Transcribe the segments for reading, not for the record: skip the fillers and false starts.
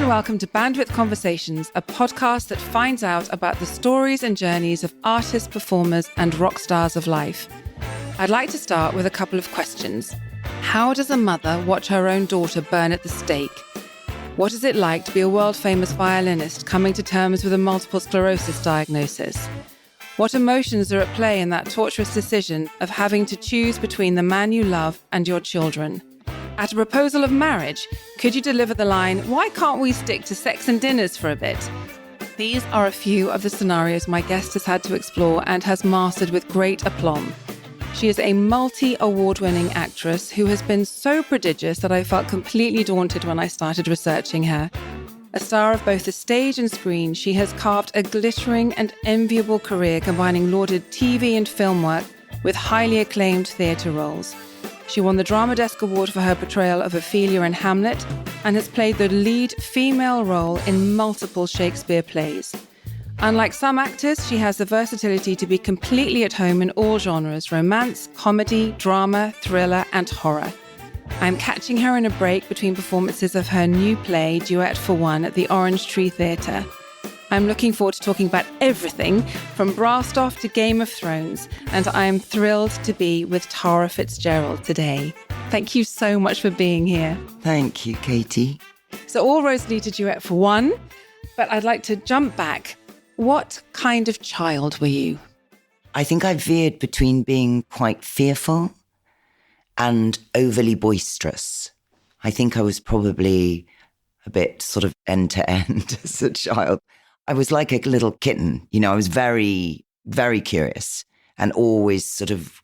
and welcome to Bandwidth Conversations, a podcast that finds out about the stories and journeys of artists, performers, and rock stars of life. I'd like to start with a couple of questions. How does a mother watch her own daughter burn at the stake? What is it like to be a world-famous violinist coming to terms with a multiple sclerosis diagnosis? What emotions are at play in that torturous decision of having to choose between the man you love and your children? At a proposal of marriage, could you deliver the line, "Why can't we stick to sex and dinners for a bit?" These are a few of the scenarios my guest has had to explore and has mastered with great aplomb. She is a multi-award-winning actress who has been so prodigious that I felt completely daunted when I started researching her. A star of both the stage and screen, she has carved a glittering and enviable career combining lauded TV and film work with highly acclaimed theatre roles. She won the Drama Desk Award for her portrayal of Ophelia in Hamlet and has played the lead female role in multiple Shakespeare plays. Unlike some actors, she has the versatility to be completely at home in all genres: romance, comedy, drama, thriller, and horror. I'm catching her in a break between performances of her new play, Duet for One, at the Orange Tree Theatre. I'm looking forward to talking about everything from Brastoff to Game of Thrones, and I am thrilled to be with Tara Fitzgerald today. Thank you so much for being here. Thank you, Katie. So all roads lead to Duet for One, but I'd like to jump back. What kind of child were you? I think I veered between being quite fearful and overly boisterous. I think I was probably a bit sort of end to end as a child. I was like a little kitten, I was very, very curious and always sort of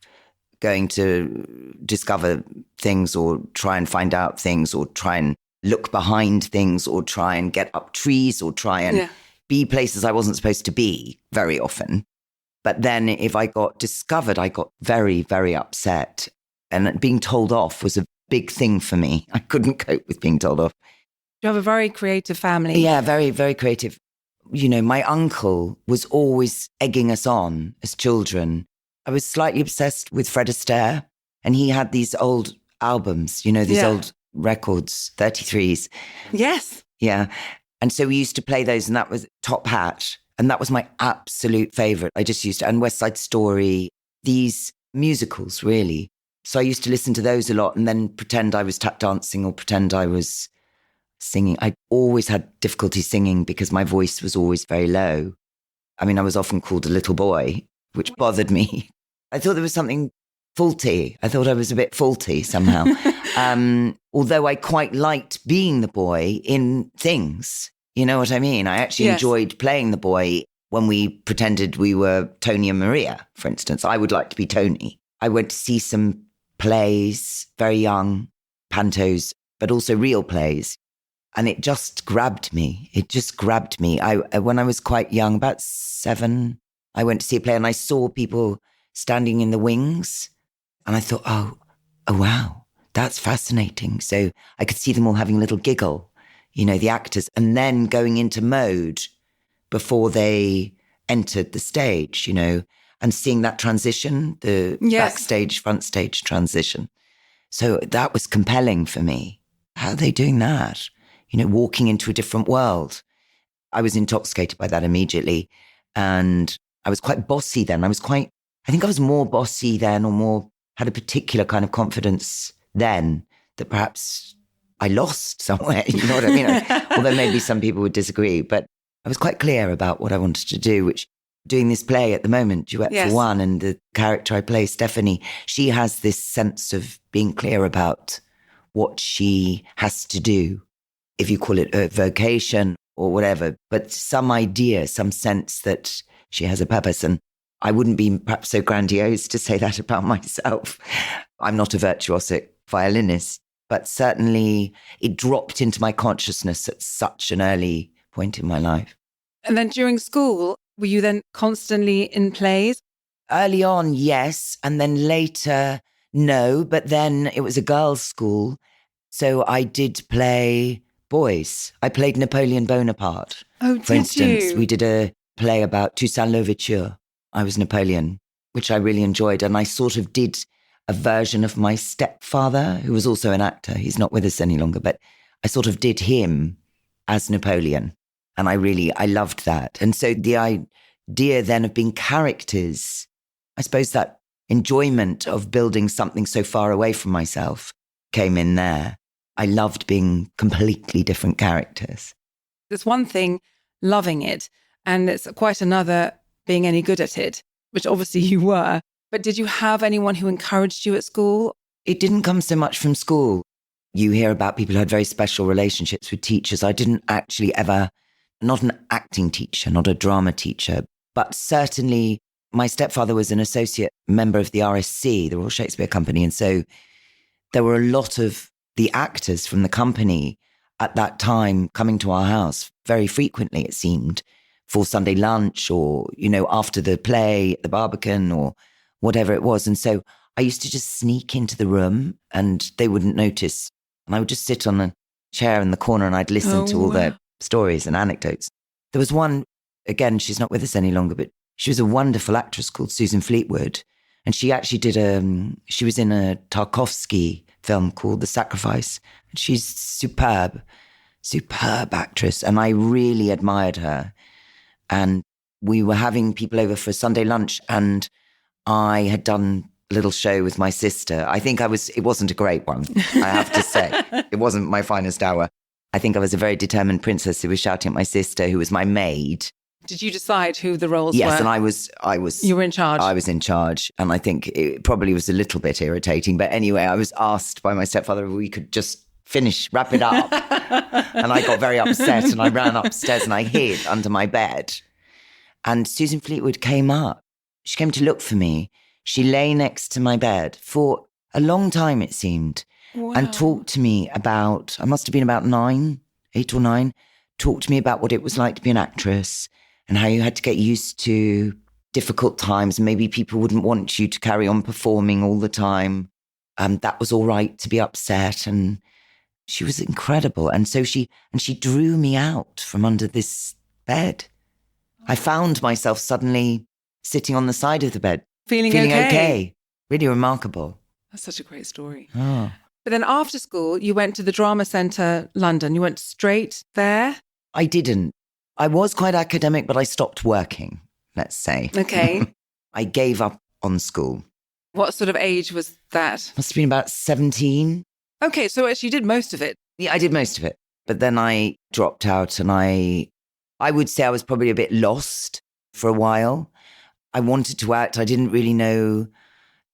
going to discover things or try and find out things or try and look behind things or try and get up trees or try and be places I wasn't supposed to be very often. But then if I got discovered, I got very, very upset. And being told off was a big thing for me. I couldn't cope with being told off. You have a very creative family. Yeah, very, very creative. My uncle was always egging us on as children. I was slightly obsessed with Fred Astaire, and he had these old albums, these old records, 33s. Yes. Yeah. And so we used to play those, and that was Top Hat. And that was my absolute favorite. I just used to, and West Side Story, these musicals, really. So I used to listen to those a lot and then pretend I was tap dancing or pretend I was singing. I always had difficulty singing because my voice was always very low. I mean, I was often called a little boy, which bothered me. I thought there was something faulty. I thought I was a bit faulty somehow. Although I quite liked being the boy in things. You know what I mean? I actually enjoyed playing the boy when we pretended we were Tony and Maria, for instance. I would like to be Tony. I went to see some plays, very young, pantos, but also real plays. And it just grabbed me. When I was quite young, about 7, I went to see a play and I saw people standing in the wings. And I thought, oh wow, that's fascinating. So I could see them all having a little giggle, the actors, and then going into mode before they entered the stage, and seeing that transition, the backstage, front stage transition. So that was compelling for me. How are they doing that? Walking into a different world. I was intoxicated by that immediately. And I was quite bossy then. I think I was more bossy then, or had a particular kind of confidence then that perhaps I lost somewhere. You know what I mean? Although maybe some people would disagree, but I was quite clear about what I wanted to do, which doing this play at the moment, Duet for One, and the character I play, Stephanie, she has this sense of being clear about what she has to do. If you call it a vocation or whatever, but some idea, some sense that she has a purpose. And I wouldn't be perhaps so grandiose to say that about myself. I'm not a virtuosic violinist, but certainly it dropped into my consciousness at such an early point in my life. And then during school, were you then constantly in plays? Early on, yes. And then later, no. But then it was a girls' school. So I did play boys. I played Napoleon Bonaparte. Oh, for instance. We did a play about Toussaint Louverture. I was Napoleon, which I really enjoyed. And I sort of did a version of my stepfather, who was also an actor. He's not with us any longer, but I sort of did him as Napoleon. And I loved that. And so the idea then of being characters, I suppose that enjoyment of building something so far away from myself came in there. I loved being completely different characters. There's one thing, loving it, and it's quite another being any good at it, which obviously you were. But did you have anyone who encouraged you at school? It didn't come so much from school. You hear about people who had very special relationships with teachers. I didn't actually ever, not an acting teacher, not a drama teacher, but certainly my stepfather was an associate member of the RSC, the Royal Shakespeare Company. And so there were a lot of the actors from the company at that time coming to our house very frequently, it seemed, for Sunday lunch or, after the play at the Barbican or whatever it was. And so I used to just sneak into the room and they wouldn't notice. And I would just sit on a chair in the corner and I'd listen to all their stories and anecdotes. There was one, again, she's not with us any longer, but she was a wonderful actress called Susan Fleetwood. And she actually she was in a Tarkovsky film called The Sacrifice. And she's superb actress. And I really admired her. And we were having people over for Sunday lunch and I had done a little show with my sister. I think it wasn't a great one, I have to say. It wasn't my finest hour. I think I was a very determined princess who was shouting at my sister, who was my maid. Did you decide who the roles were? Yes, and I was. You were in charge? I was in charge. And I think it probably was a little bit irritating. But anyway, I was asked by my stepfather if we could just wrap it up. And I got very upset and I ran upstairs and I hid under my bed. And Susan Fleetwood came up. She came to look for me. She lay next to my bed for a long time, it seemed, and talked to me about, I must have been about 8 or 9, talked to me about what it was like to be an actress and how you had to get used to difficult times. Maybe people wouldn't want you to carry on performing all the time. That was all right to be upset. And she was incredible. And so she drew me out from under this bed. I found myself suddenly sitting on the side of the bed. Feeling okay. Really remarkable. That's such a great story. Oh. But then after school, you went to the Drama Centre, London. You went straight there? I didn't. I was quite academic, but I stopped working, let's say. Okay. I gave up on school. What sort of age was that? Must have been about 17. Okay, so actually you did most of it. Yeah, I did most of it. But then I dropped out and I would say I was probably a bit lost for a while. I wanted to act. I didn't really know.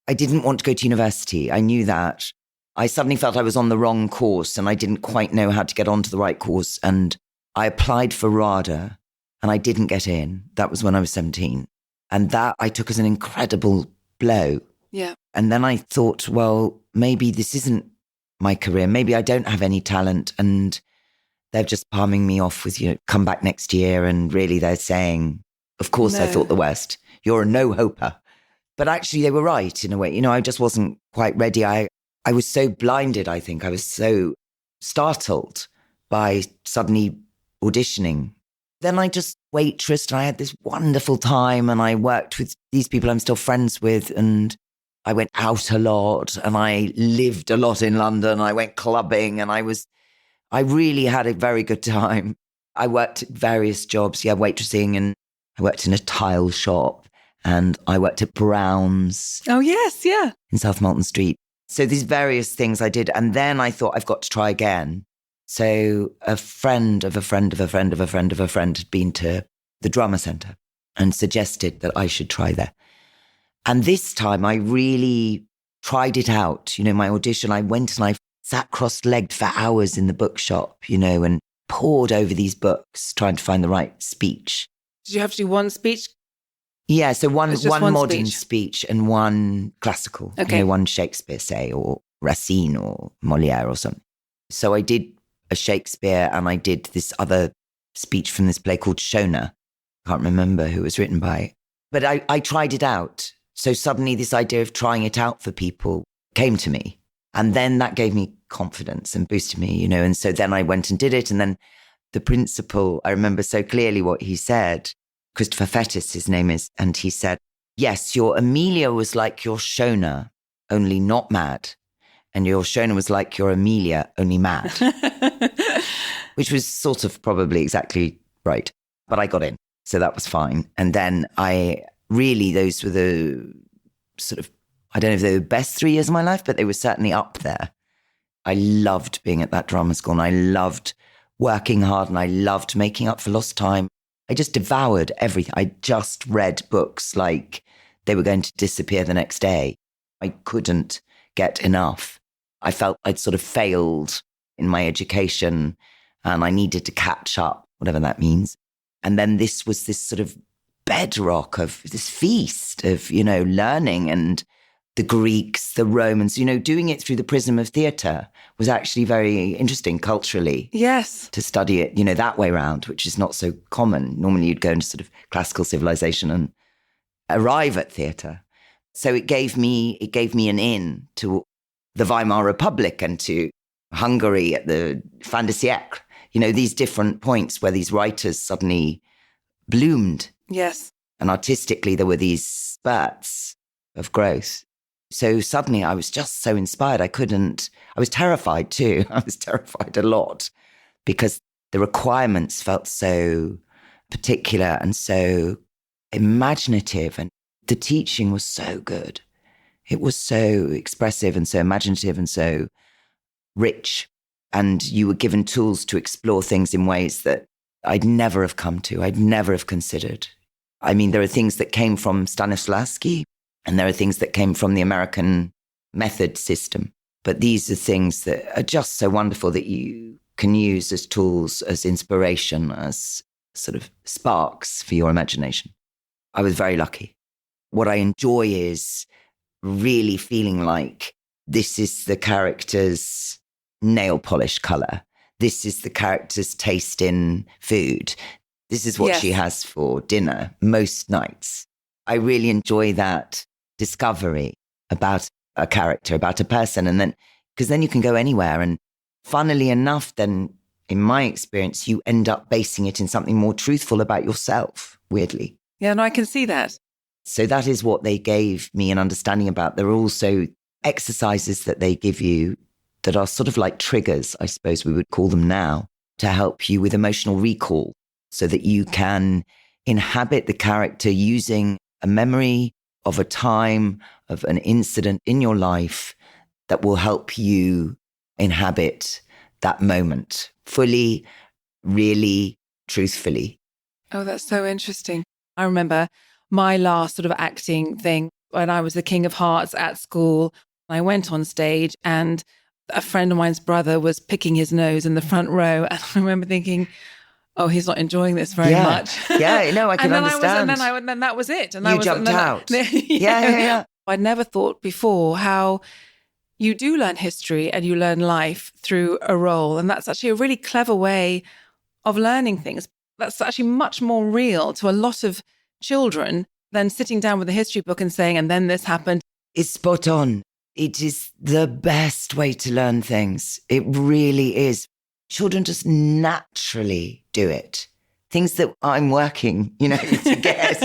I didn't want to go to university. I knew that. I suddenly felt I was on the wrong course and I didn't quite know how to get onto the right course. And I applied for RADA and I didn't get in. That was when I was 17. And that I took as an incredible blow. Yeah. And then I thought, well, maybe this isn't my career. Maybe I don't have any talent and they're just palming me off with, come back next year. And really they're saying, of course, no. I thought the worst. You're a no-hoper. But actually they were right in a way. I just wasn't quite ready. I was so blinded, I think. I was so startled by suddenly auditioning. Then I just waitressed and I had this wonderful time and I worked with these people I'm still friends with and I went out a lot and I lived a lot in London. I went clubbing and I really had a very good time. I worked at various jobs, waitressing, and I worked in a tile shop and I worked at Brown's. Oh, yes, yeah. In South Molton Street. So these various things I did. And then I thought I've got to try again. So a friend of a friend of a friend of a friend of a friend had been to the Drama Centre and suggested that I should try there. And this time I really tried it out. My audition, I went and I sat cross-legged for hours in the bookshop, and pored over these books, trying to find the right speech. Did you have to do one speech? Yeah, so one modern speech and one classical. Okay. One Shakespeare, say, or Racine or Molière or something. So I did a Shakespeare and I did this other speech from this play called Shona. Can't remember who it was written by. But I tried it out. So suddenly this idea of trying it out for people came to me. And then that gave me confidence and boosted me, And so then I went and did it. And then the principal, I remember so clearly what he said. Christopher Fettis, his name is. And he said, yes, your Amelia was like your Shona, only not mad. And your Shona was like your Amelia, only mad, which was sort of probably exactly right. But I got in, so that was fine. And then those were the sort of, I don't know if they were the best 3 years of my life, but they were certainly up there. I loved being at that drama school, and I loved working hard, and I loved making up for lost time. I just devoured everything. I just read books like they were going to disappear the next day. I couldn't get enough. I felt I'd sort of failed in my education and I needed to catch up, whatever that means. And then this was this sort of bedrock of this feast of, learning, and the Greeks, the Romans, doing it through the prism of theatre was actually very interesting culturally. Yes. To study it, that way round, which is not so common. Normally you'd go into sort of classical civilization and arrive at theatre. So it gave me an in to the Weimar Republic and to Hungary at the fin de siècle. These different points where these writers suddenly bloomed. Yes. And artistically, there were these spurts of growth. So suddenly I was just so inspired. I was terrified too. I was terrified a lot because the requirements felt so particular and so imaginative, and the teaching was so good. It was so expressive and so imaginative and so rich. And you were given tools to explore things in ways that I'd never have come to, I'd never have considered. I mean, there are things that came from Stanislavski, and there are things that came from the American method system. But these are things that are just so wonderful that you can use as tools, as inspiration, as sort of sparks for your imagination. I was very lucky. What I enjoy is really feeling like this is the character's nail polish color. This is the character's taste in food. This is what she has for dinner most nights. I really enjoy that discovery about a character, about a person. And then, because then you can go anywhere. And funnily enough, then in my experience, you end up basing it in something more truthful about yourself, weirdly. Yeah, no, I can see that. So that is what they gave me an understanding about. There are also exercises that they give you that are sort of like triggers, I suppose we would call them now, to help you with emotional recall so that you can inhabit the character using a memory of a time, of an incident in your life that will help you inhabit that moment fully, really, truthfully. Oh, that's so interesting. I remember my last sort of acting thing when I was the King of Hearts at school. I went on stage and a friend of mine's brother was picking his nose in the front row. And I remember thinking, oh, he's not enjoying this very much. Yeah, no, I can understand. And then that was it. And you jumped out. Yeah. I'd never thought before how you do learn history and you learn life through a role. And that's actually a really clever way of learning things. That's actually much more real to a lot of children than sitting down with a history book and saying, and then this happened. It's spot on. It is the best way to learn things. It really is. Children just naturally do it. Things that I'm working, to get,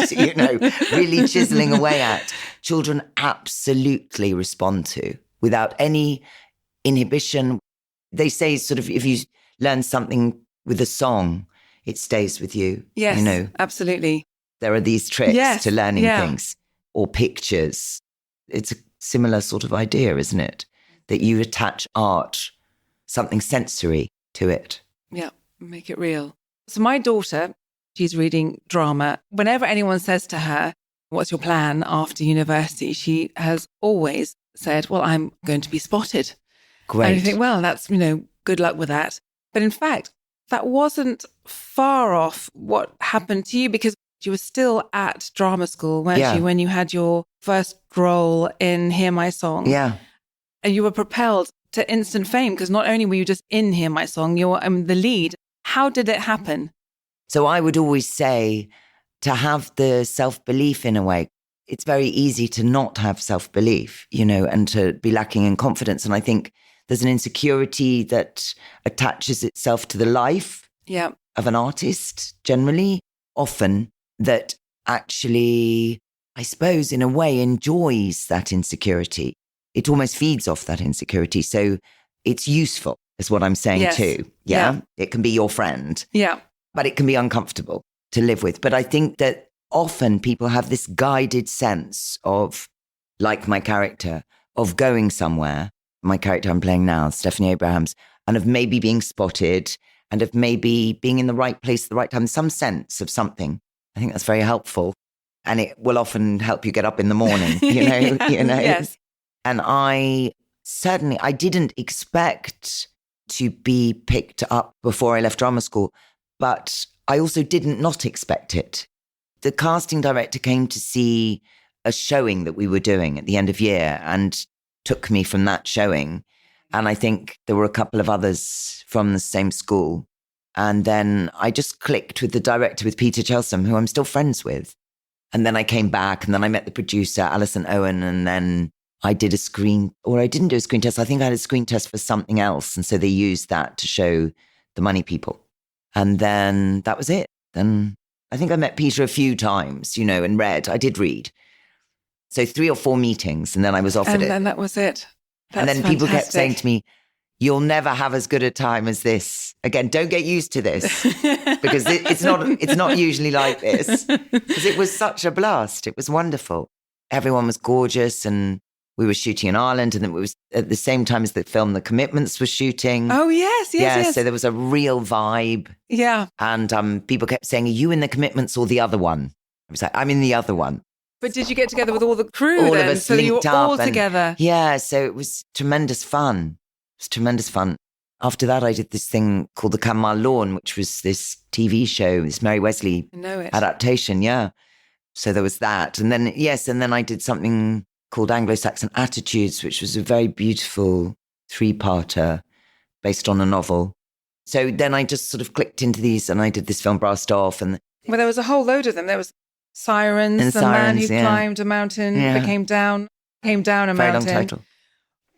really chiseling away at, children absolutely respond to without any inhibition. They say sort of, if you learn something with a song, it stays with you. Yes, absolutely. There are these tricks to learning things or pictures. It's a similar sort of idea, isn't it? That you attach art, something sensory to it. Yeah, make it real. So my daughter, she's reading drama. Whenever anyone says to her, what's your plan after university? She has always said, well, I'm going to be spotted. Great. And you think, well, that's, good luck with that. But in fact, that wasn't far off what happened to you, because you were still at drama school, weren't you, when you had your first role in Hear My Song? Yeah. And you were propelled to instant fame, because not only were you just in Hear My Song, you were the lead. How did it happen? So I would always say to have the self-belief in a way. It's very easy to not have self-belief, and to be lacking in confidence. And I think there's an insecurity that attaches itself to the life of an artist generally, often, that actually, I suppose, in a way enjoys that insecurity. it almost feeds off that insecurity. So it's useful, is what I'm saying too. Yeah. It can be your friend. Yeah. But it can be uncomfortable to live with. But I think that often people have this guided sense of, like my character, of going somewhere. My character I'm playing now, Stephanie Abrahams, and of maybe being spotted and of maybe being in the right place at the right time, some sense of something. I think that's very helpful. And it will often help you get up in the morning, you know. Yes. And I didn't expect to be picked up before I left drama school, but I also didn't not expect it. The casting director came to see a showing that we were doing at the end of year and took me from that showing. And I think there were a couple of others from the same school. And then I just clicked with the director, with Peter Chelsom, who I'm still friends with. And then I came back and then I met the producer, Alison Owen, and then I did a screen, or I didn't do a screen test. I think I had a screen test for something else. And so they used that to show the money people. And then that was it. Then I think I met Peter a few times, you know, and I did read. So 3 or 4 meetings, and then I was offered it. And then that was it. And then people kept saying to me, you'll never have as good a time as this. Again, don't get used to this, because it's not usually like this. Because it was such a blast. It was wonderful. Everyone was gorgeous, and we were shooting in Ireland, and it was at the same time as the film The Commitments was shooting. Oh, yes. So there was a real vibe. Yeah. And people kept saying, are you in The Commitments or the other one? I was like, I'm in the other one. But did you get together with all the crew all then? Of us so you were linked all up and, together? Yeah, so it was tremendous fun. It was tremendous fun. After that, I did this thing called the Camomile Lawn, which was this TV show, this Mary Wesley adaptation, yeah. So there was that. And then, and then I did something called Anglo-Saxon Attitudes, which was a very beautiful 3-parter based on a novel. So then I just sort of clicked into these, and I did this film Brassed Off. And well, there was a whole load of them. There was Sirens, the man who climbed a mountain, came down a very mountain. Very long title.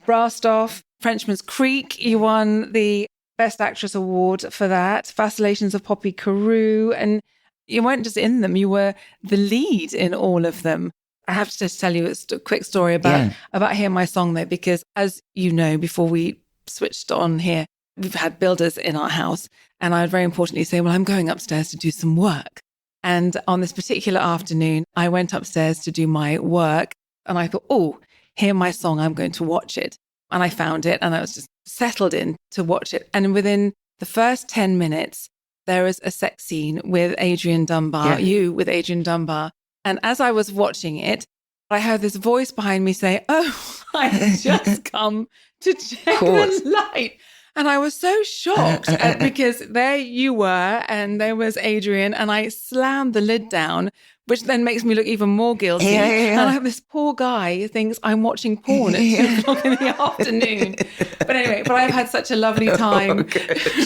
Brassed Off, Frenchman's Creek. You won the Best Actress Award for that. Vacillations of Poppy Carew. And you weren't just in them, you were the lead in all of them. I have to just tell you a quick story about Hear My Song, though, because as you know, before we switched on here, we've had builders in our house. And I would very importantly say, well, I'm going upstairs to do some work. And on this particular afternoon, I went upstairs to do my work, and I thought, oh, Hear My Song, I'm going to watch it. And I found it, and I was just settled in to watch it. And within the first 10 minutes, there is a sex scene with Adrian Dunbar, you with Adrian Dunbar. And as I was watching it, I heard this voice behind me say, oh, I've just come to check the light. And I was so shocked because there you were, and there was Adrian, and I slammed the lid down, which then makes me look even more guilty. And I have this poor guy who thinks I'm watching porn at 2:00 in the afternoon. But anyway, I've had such a lovely time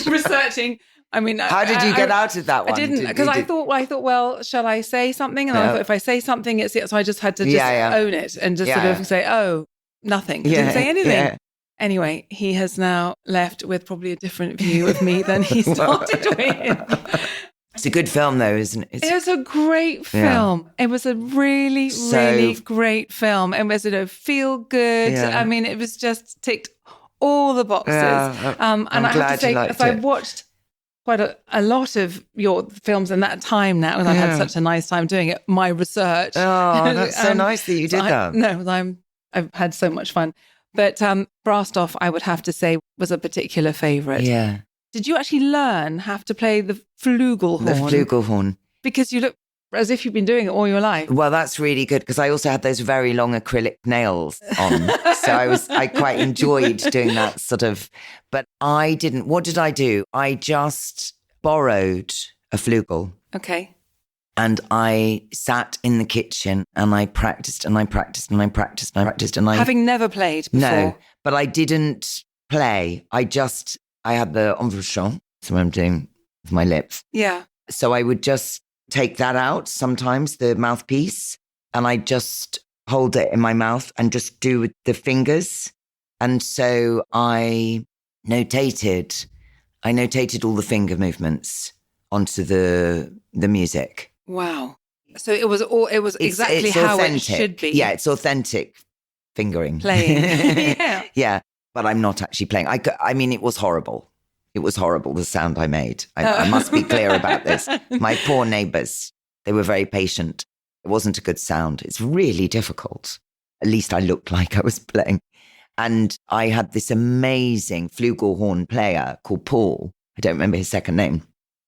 researching. I mean, how did you get out of that one? I didn't, because I thought, well, shall I say something? And I thought, if I say something, it's it. So I just had to own it and just sort of say, oh, nothing. I didn't say anything. Yeah. Anyway, he has now left with probably a different view of me than he started with. It's a good film, though, isn't it? It was a great film. Yeah. It was a really, really great film. It was feel good. Yeah. I mean, it was just ticked all the boxes. Yeah, and I have to say, as I watched quite a lot of your films in that time now, and I've had such a nice time doing it, my research. Oh, that's so nice that you did that. No, I've had so much fun. But Brassed Off, I would have to say, was a particular favourite. Yeah. Did you actually have to play the flugelhorn? The flugelhorn. Because you look as if you've been doing it all your life. Well, that's really good, because I also had those very long acrylic nails on. So I quite enjoyed doing that sort of, but I didn't. What did I do? I just borrowed a flugel. Okay. And I sat in the kitchen and I practiced and I practiced and I practiced and I practiced. And having never played before. No, but I didn't play. I had the embouchant, so I'm doing with my lips. Yeah. So I would just take that out sometimes, the mouthpiece, and I just hold it in my mouth and just do with the fingers. And so I notated all the finger movements onto the music. Wow. So it was exactly how authentic. it should be. Yeah, it's authentic fingering. Playing. Yeah. Yeah, but I'm not actually playing. I mean, it was horrible. It was horrible, the sound I made. I must be clear about this. My poor neighbours, they were very patient. It wasn't a good sound. It's really difficult. At least I looked like I was playing. And I had this amazing flugelhorn player called Paul. I don't remember his second name.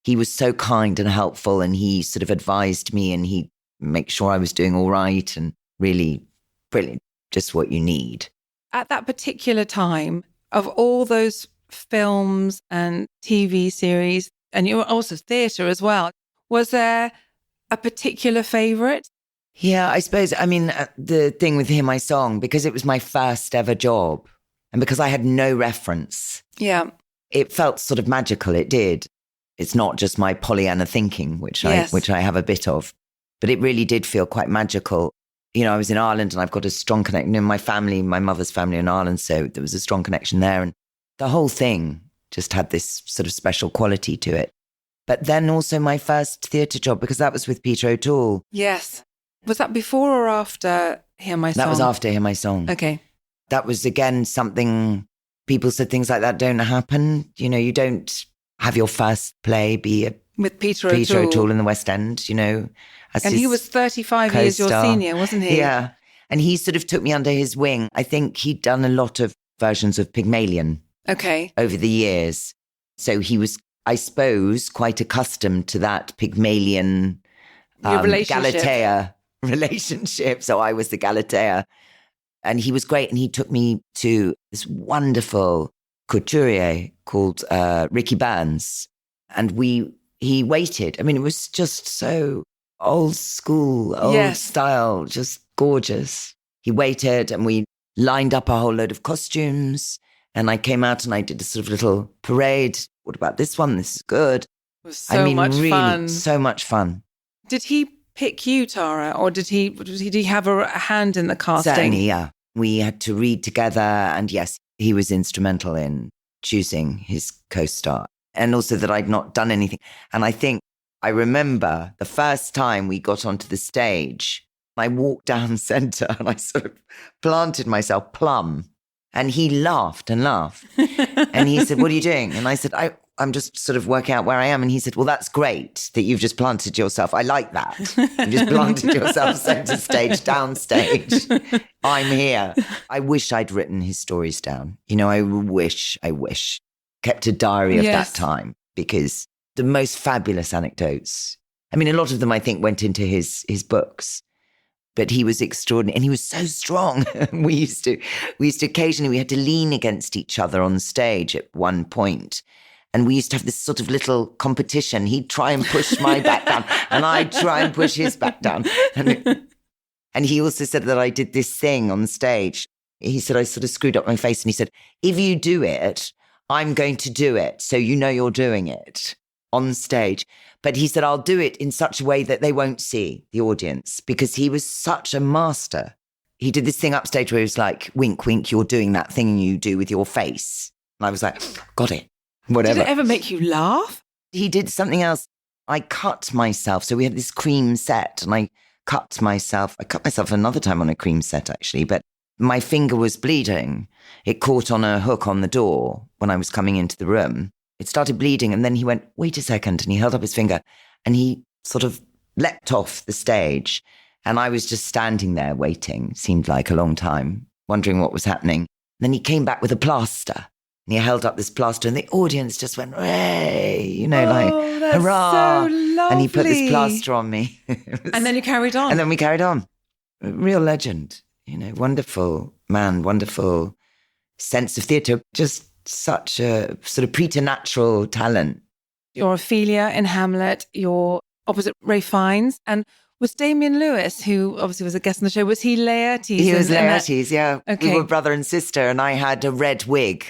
He was so kind and helpful, and he sort of advised me, and he made sure I was doing all right, and really brilliant, just what you need. At that particular time, of all those films and TV series, and you were also theatre as well, was there a particular favourite? Yeah, I suppose, I mean, the thing with Hear My Song, because it was my first ever job, and because I had no reference, Yeah. it felt sort of magical. It did. It's not just my Pollyanna thinking, which Yes. I have a bit of, but it really did feel quite magical. You know, I was in Ireland, and I've got a strong connection. My family, my mother's family in Ireland, so there was a strong connection there. And the whole thing just had this sort of special quality to it. But then also my first theatre job, because that was with Peter O'Toole. Yes. Was that before or after Hear My Song? That was after Hear My Song. Okay. That was, again, something, people said things like that don't happen. You know, you don't have your first play be a With Peter O'Toole in the West End, you know. And he was 35 years your co-star. senior, wasn't he? Yeah. And he sort of took me under his wing. I think he'd done a lot of versions of Pygmalion Okay. over the years. So he was, I suppose, quite accustomed to that Pygmalion Your relationship. Galatea relationship. So I was the Galatea. And he was great. And he took me to this wonderful couturier called Ricky Burns. And he waited. I mean, it was just so old school, old Yes. style, just gorgeous. He waited, and we lined up a whole load of costumes. And I came out and I did a sort of little parade. What about this one? This is good. It was so much really, fun. so much fun. Did he pick you, Tara, or did he have a hand in the casting? Certainly, yeah. We had to read together. And yes, he was instrumental in choosing his co-star. And also that I'd not done anything. And I remember the first time we got onto the stage, I walked down centre and I sort of planted myself plumb. And he laughed and laughed. And he said, "What are you doing?" And I said, I'm just sort of working out where I am. And he said, "Well, that's great that you've just planted yourself. I like that. You've just planted yourself centre stage, downstage. I'm here." I wish I'd written his stories down. You know, I wish. Kept a diary of Yes. that time, because the most fabulous anecdotes, I mean, a lot of them I think went into his books. But he was extraordinary, and he was so strong. we used to occasionally, we had to lean against each other on stage at one point. And we used to have this sort of little competition. He'd try and push my back down, and I'd try and push his back down. And he also said that I did this thing on stage. He said I sort of screwed up my face, and he said, "If you do it, I'm going to do it. So you know you're doing it on stage." But he said, "I'll do it in such a way that they won't see, the audience," because he was such a master. He did this thing upstage where he was like, "Wink, wink, you're doing that thing you do with your face." And I was like, got it, whatever. Did it ever make you laugh? He did something else. I cut myself. So we had this cream set, and I cut myself. I cut myself another time on a cream set, actually, but my finger was bleeding. It caught on a hook on the door when I was coming into the room. It started bleeding, and then he went, "Wait a second," and he held up his finger, and he sort of leapt off the stage, and I was just standing there waiting. Seemed like a long time, wondering what was happening. And then he came back with a plaster, and he held up this plaster, and the audience just went, "Hey," you know, like, that's hurrah. so lovely. And he put this plaster on me. And then you carried on. And then we carried on. A real legend, you know, wonderful man, wonderful sense of theatre, just such a sort of preternatural talent. You're Ophelia in Hamlet. You're opposite Ray Fiennes. And was Damien Lewis, who obviously was a guest on the show, was he Laertes? He was in that? Laertes, yeah. Okay. We were brother and sister, and I had a red wig.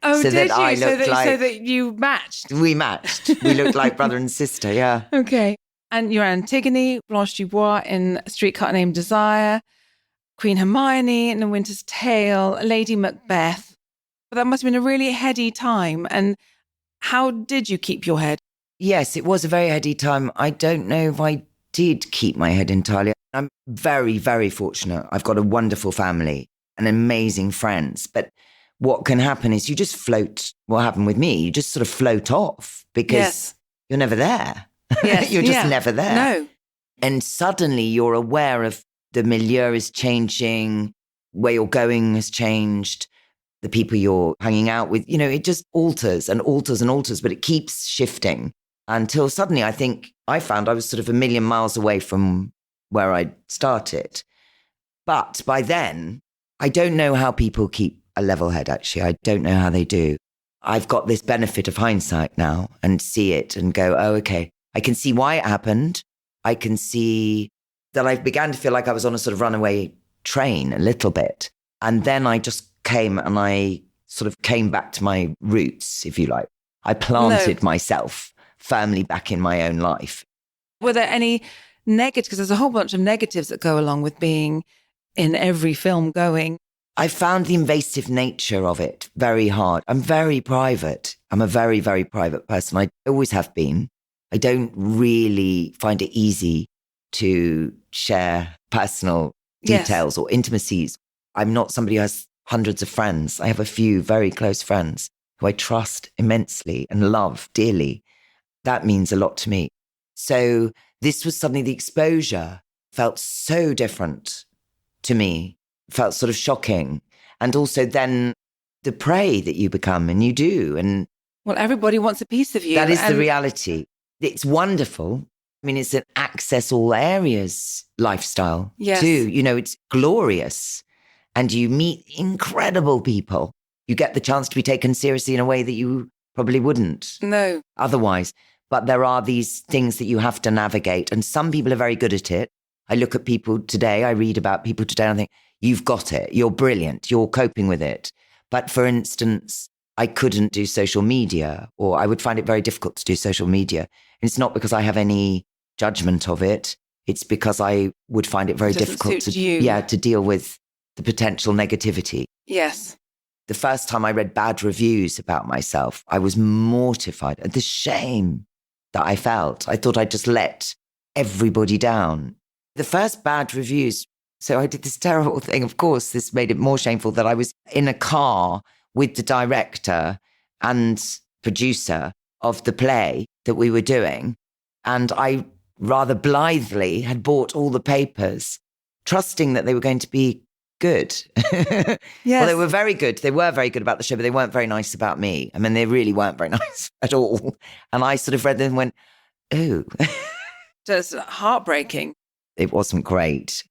Oh, so did that you? I So looked like- that you matched. We matched. We looked like brother and sister, yeah. Okay. And you're Antigone, Blanche Dubois in A Streetcar Named Desire, Queen Hermione in A Winter's Tale, Lady Macbeth. But that must have been a really heady time. And how did you keep your head? Yes, it was a very heady time. I don't know if I did keep my head entirely. I'm very, very fortunate. I've got a wonderful family. and amazing friends. But what can happen is you just float. What happened with me, you just sort of float off because you're never there. Yes. You're just never there. No. And suddenly you're aware of the milieu is changing, where you're going has changed, the people you're hanging out with, it just alters and alters and alters, but it keeps shifting until suddenly I found I was sort of a million miles away from where I started. But by then, I don't know how people keep a level head, actually. I don't know how they do. I've got this benefit of hindsight now and see it and go, oh, okay, I can see why it happened. I can see that I began to feel like I was on a sort of runaway train a little bit. And then I just came and I sort of came back to my roots, if you like. I planted myself firmly back in my own life. Were there any negatives? Because there's a whole bunch of negatives that go along with being in every film going. I found the invasive nature of it very hard. I'm very private. I'm a very, very private person. I always have been. I don't really find it easy to share personal details or intimacies. I'm not somebody who has hundreds of friends. I have a few very close friends who I trust immensely and love dearly. That means a lot to me. So this was suddenly the exposure felt so different to me, felt sort of shocking. And also then the prey that you become, and you do. And well, everybody wants a piece of you. That is the reality. It's wonderful. I mean, it's an access all areas lifestyle too. It's glorious. And you meet incredible people. You get the chance to be taken seriously in a way that you probably wouldn't otherwise. But there are these things that you have to navigate. And some people are very good at it. I look at people today, I read about people today, and I think, you've got it. You're brilliant. You're coping with it. But for instance, I couldn't do social media, or I would find it very difficult to do social media. And it's not because I have any judgment of it. It's because I would find it very difficult to deal with the potential negativity. Yes. The first time I read bad reviews about myself, I was mortified at the shame that I felt. I thought I'd just let everybody down. The first bad reviews, so I did this terrible thing. Of course, this made it more shameful that I was in a car with the director and producer of the play that we were doing. And I rather blithely had bought all the papers, trusting that they were going to be good. Yes. Well, they were very good. They were very good about the show, but they weren't very nice about me. I mean, they really weren't very nice at all. And I sort of read them and went, ooh. Just heartbreaking. It wasn't great.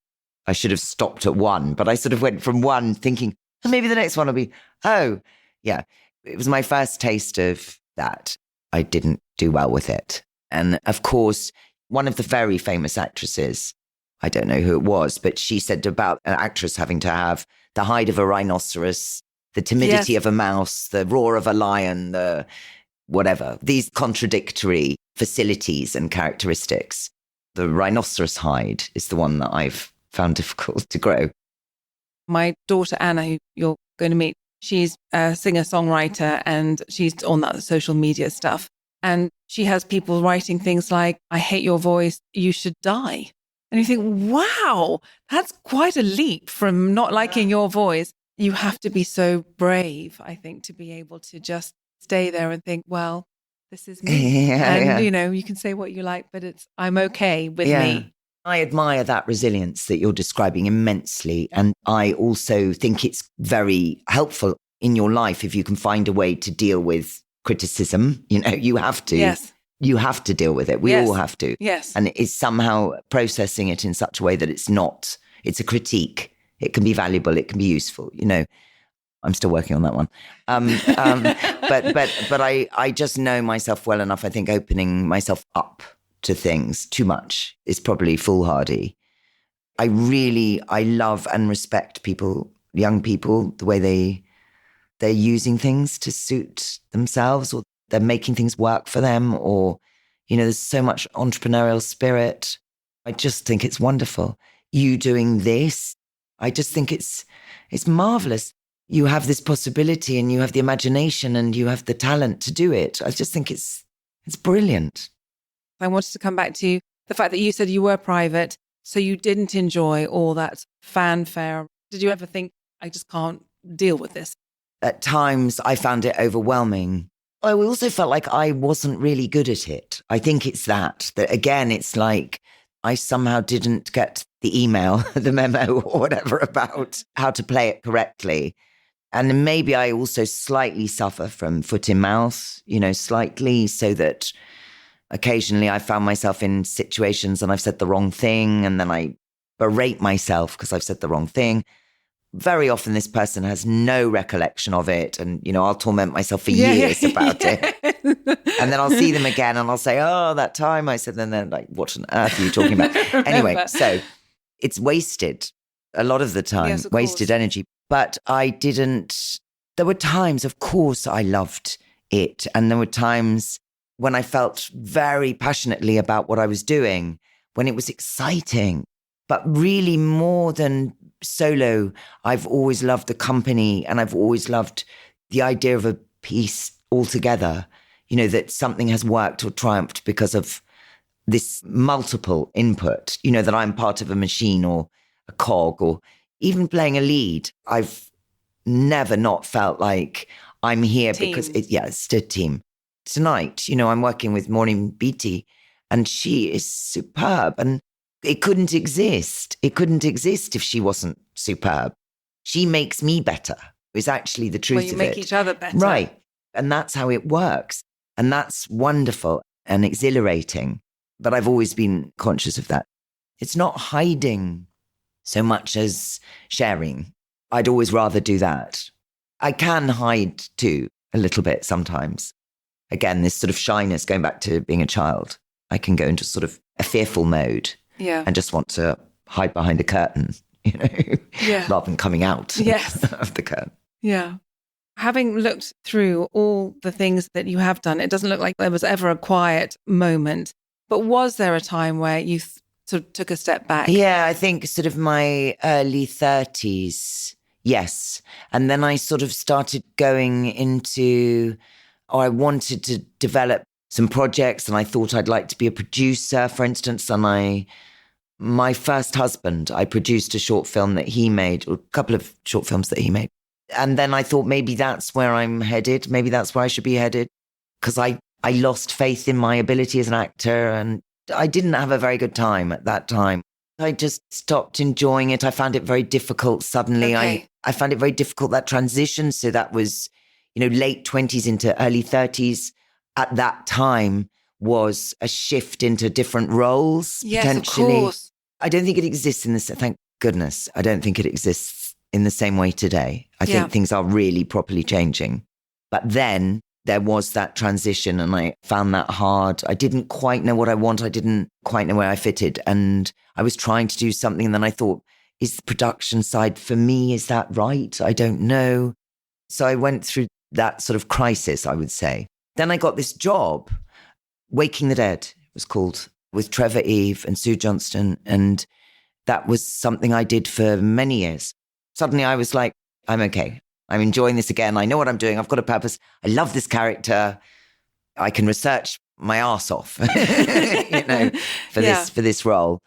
I should have stopped at one, but I sort of went from one thinking, oh, maybe the next one will be, oh, yeah. It was my first taste of that. I didn't do well with it. And of course, one of the very famous actresses, I don't know who it was, but she said about an actress having to have the hide of a rhinoceros, the timidity of a mouse, the roar of a lion, the whatever, these contradictory facilities and characteristics. The rhinoceros hide is the one that I've found difficult to grow. My daughter, Anna, who you're going to meet, she's a singer-songwriter and she's on that social media stuff. And she has people writing things like, I hate your voice, you should die. And you think, wow, that's quite a leap from not liking your voice. You have to be so brave, I think, to be able to just stay there and think, well, this is me. You can say what you like, but I'm okay with me. I admire that resilience that you're describing immensely. And I also think it's very helpful in your life if you can find a way to deal with criticism. You have to. Yes. You have to deal with it. We all have to. Yes. And it's somehow processing it in such a way that it's a critique. It can be valuable. It can be useful. I'm still working on that one. But I just know myself well enough. I think opening myself up to things too much is probably foolhardy. I love and respect people, young people, the way they're using things to suit themselves, or they're making things work for them, or, there's so much entrepreneurial spirit. I just think it's wonderful. You doing this, I just think it's marvelous. You have this possibility and you have the imagination and you have the talent to do it. I just think it's brilliant. I wanted to come back to the fact that you said you were private, so you didn't enjoy all that fanfare. Did you ever think, I just can't deal with this. At times, I found it overwhelming. I also felt like I wasn't really good at it. I think it's that again, it's like I somehow didn't get the email, the memo or whatever about how to play it correctly. And maybe I also slightly suffer from foot in mouth, slightly, so that occasionally I found myself in situations and I've said the wrong thing and then I berate myself because I've said the wrong thing. Very often this person has no recollection of it and, I'll torment myself for years about it. And then I'll see them again and I'll say, oh, that time I said, and then they're like, what on earth are you talking about? Anyway, so it's wasted a lot of the time, yes, of wasted course. energy. But there were times, of course, I loved it. And there were times when I felt very passionately about what I was doing, when it was exciting. But really more than solo, I've always loved the company and I've always loved the idea of a piece altogether, that something has worked or triumphed because of this multiple input, that I'm part of a machine or a cog or even playing a lead. I've never not felt like I'm here because it's a team. Tonight, I'm working with Maureen Beattie and she is superb and it couldn't exist. It couldn't exist if she wasn't superb. She makes me better is actually the truth of it. Well, you make each other better. Right. And that's how it works. And that's wonderful and exhilarating. But I've always been conscious of that. It's not hiding so much as sharing. I'd always rather do that. I can hide too, a little bit sometimes. Again, this sort of shyness, going back to being a child, I can go into sort of a fearful mode and just want to hide behind a curtain, rather than coming out of the curtain. Yeah. Having looked through all the things that you have done, it doesn't look like there was ever a quiet moment. But was there a time where you sort of took a step back? Yeah, I think sort of my early 30s, yes. And then I sort of started going into, I wanted to develop some projects and I thought I'd like to be a producer, for instance. And my first husband, I produced a short film that he made, or a couple of short films that he made. And then I thought maybe that's where I'm headed. Maybe that's where I should be headed. Because I lost faith in my ability as an actor and I didn't have a very good time at that time. I just stopped enjoying it. I found it very difficult suddenly. Okay. I found it very difficult, that transition. So that was, late 20s into early 30s. At that time was a shift into different roles, potentially. Of course. I don't think it exists in this, thank goodness. I don't think it exists in the same way today. I think things are really properly changing. But then there was that transition and I found that hard. I didn't quite know what I want. I didn't quite know where I fitted. And I was trying to do something. And then I thought, is the production side for me? Is that right? I don't know. So I went through that sort of crisis, I would say. Then I got this job, Waking the Dead, it was called, with Trevor Eve and Sue Johnston. And that was something I did for many years. Suddenly I was like, I'm okay. I'm enjoying this again. I know what I'm doing. I've got a purpose. I love this character. I can research my arse off, for this role.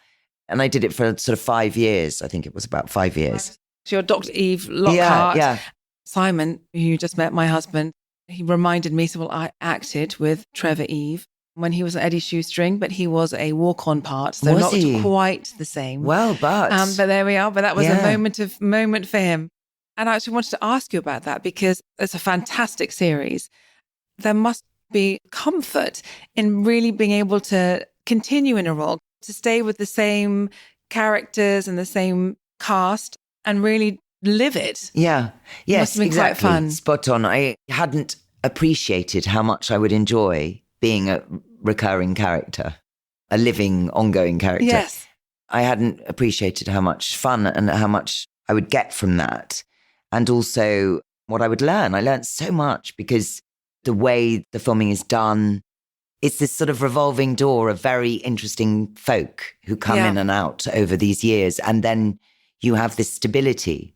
And I did it for sort of 5 years. I think it was about 5 years. So you're Dr. Eve Lockhart. Yeah. Simon, who you just met, my husband, he reminded me, so I acted with Trevor Eve when he was an Eddie Shoestring, but he was a walk-on part, so was not he? Quite the same. Well, but there we are. But that was a moment for him. And I actually wanted to ask you about that because it's a fantastic series. There must be comfort in really being able to continue in a role, to stay with the same characters and the same cast and really live it. Yeah. Yes, must have been exactly. Quite fun. Spot on. I hadn't appreciated how much I would enjoy being a recurring character, a living, ongoing character. Yes. I hadn't appreciated how much fun and how much I would get from that. And also what I would learn. I learned so much because the way the filming is done, it's this sort of revolving door of very interesting folk who come in and out over these years. And then you have this stability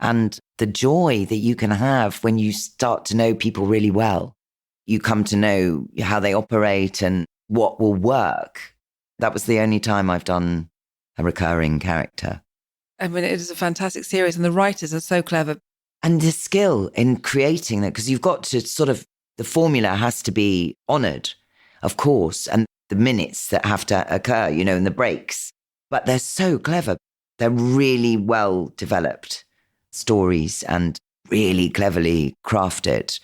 and the joy that you can have when you start to know people really well. You come to know how they operate and what will work. That was the only time I've done a recurring character. I mean, it is a fantastic series and the writers are so clever. And the skill in creating that, because you've got to sort of, the formula has to be honoured, of course, and the minutes that have to occur, you know, and the breaks. But they're so clever. They're really well developed stories and really cleverly crafted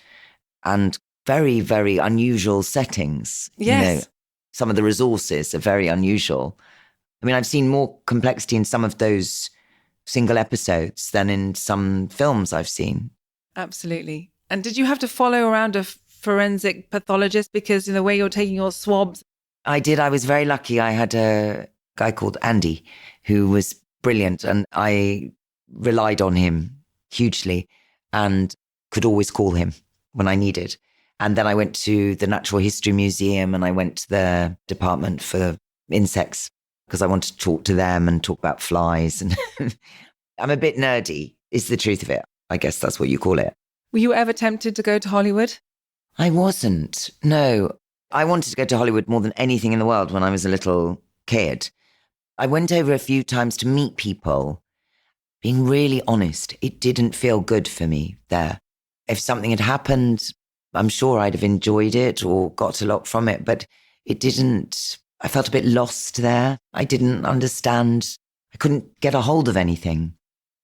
and very, very unusual settings. Yes. You know, some of the resources are very unusual. I mean, I've seen more complexity in some of those single episodes than in some films I've seen. Absolutely. And did you have to follow around a forensic pathologist because in the way you're taking your swabs? I did. I was very lucky. I had a guy called Andy who was brilliant and I relied on him hugely and could always call him when I needed. And then I went to the Natural History Museum and I went to the department for insects because I wanted to talk to them and talk about flies. And I'm a bit nerdy, is the truth of it. I guess that's what you call it. Were you ever tempted to go to Hollywood? I wasn't. No. I wanted to go to Hollywood more than anything in the world when I was a little kid. I went over a few times to meet people. Being really honest, it didn't feel good for me there. If something had happened, I'm sure I'd have enjoyed it or got a lot from it, but it didn't. I felt a bit lost there. I didn't understand. I couldn't get a hold of anything.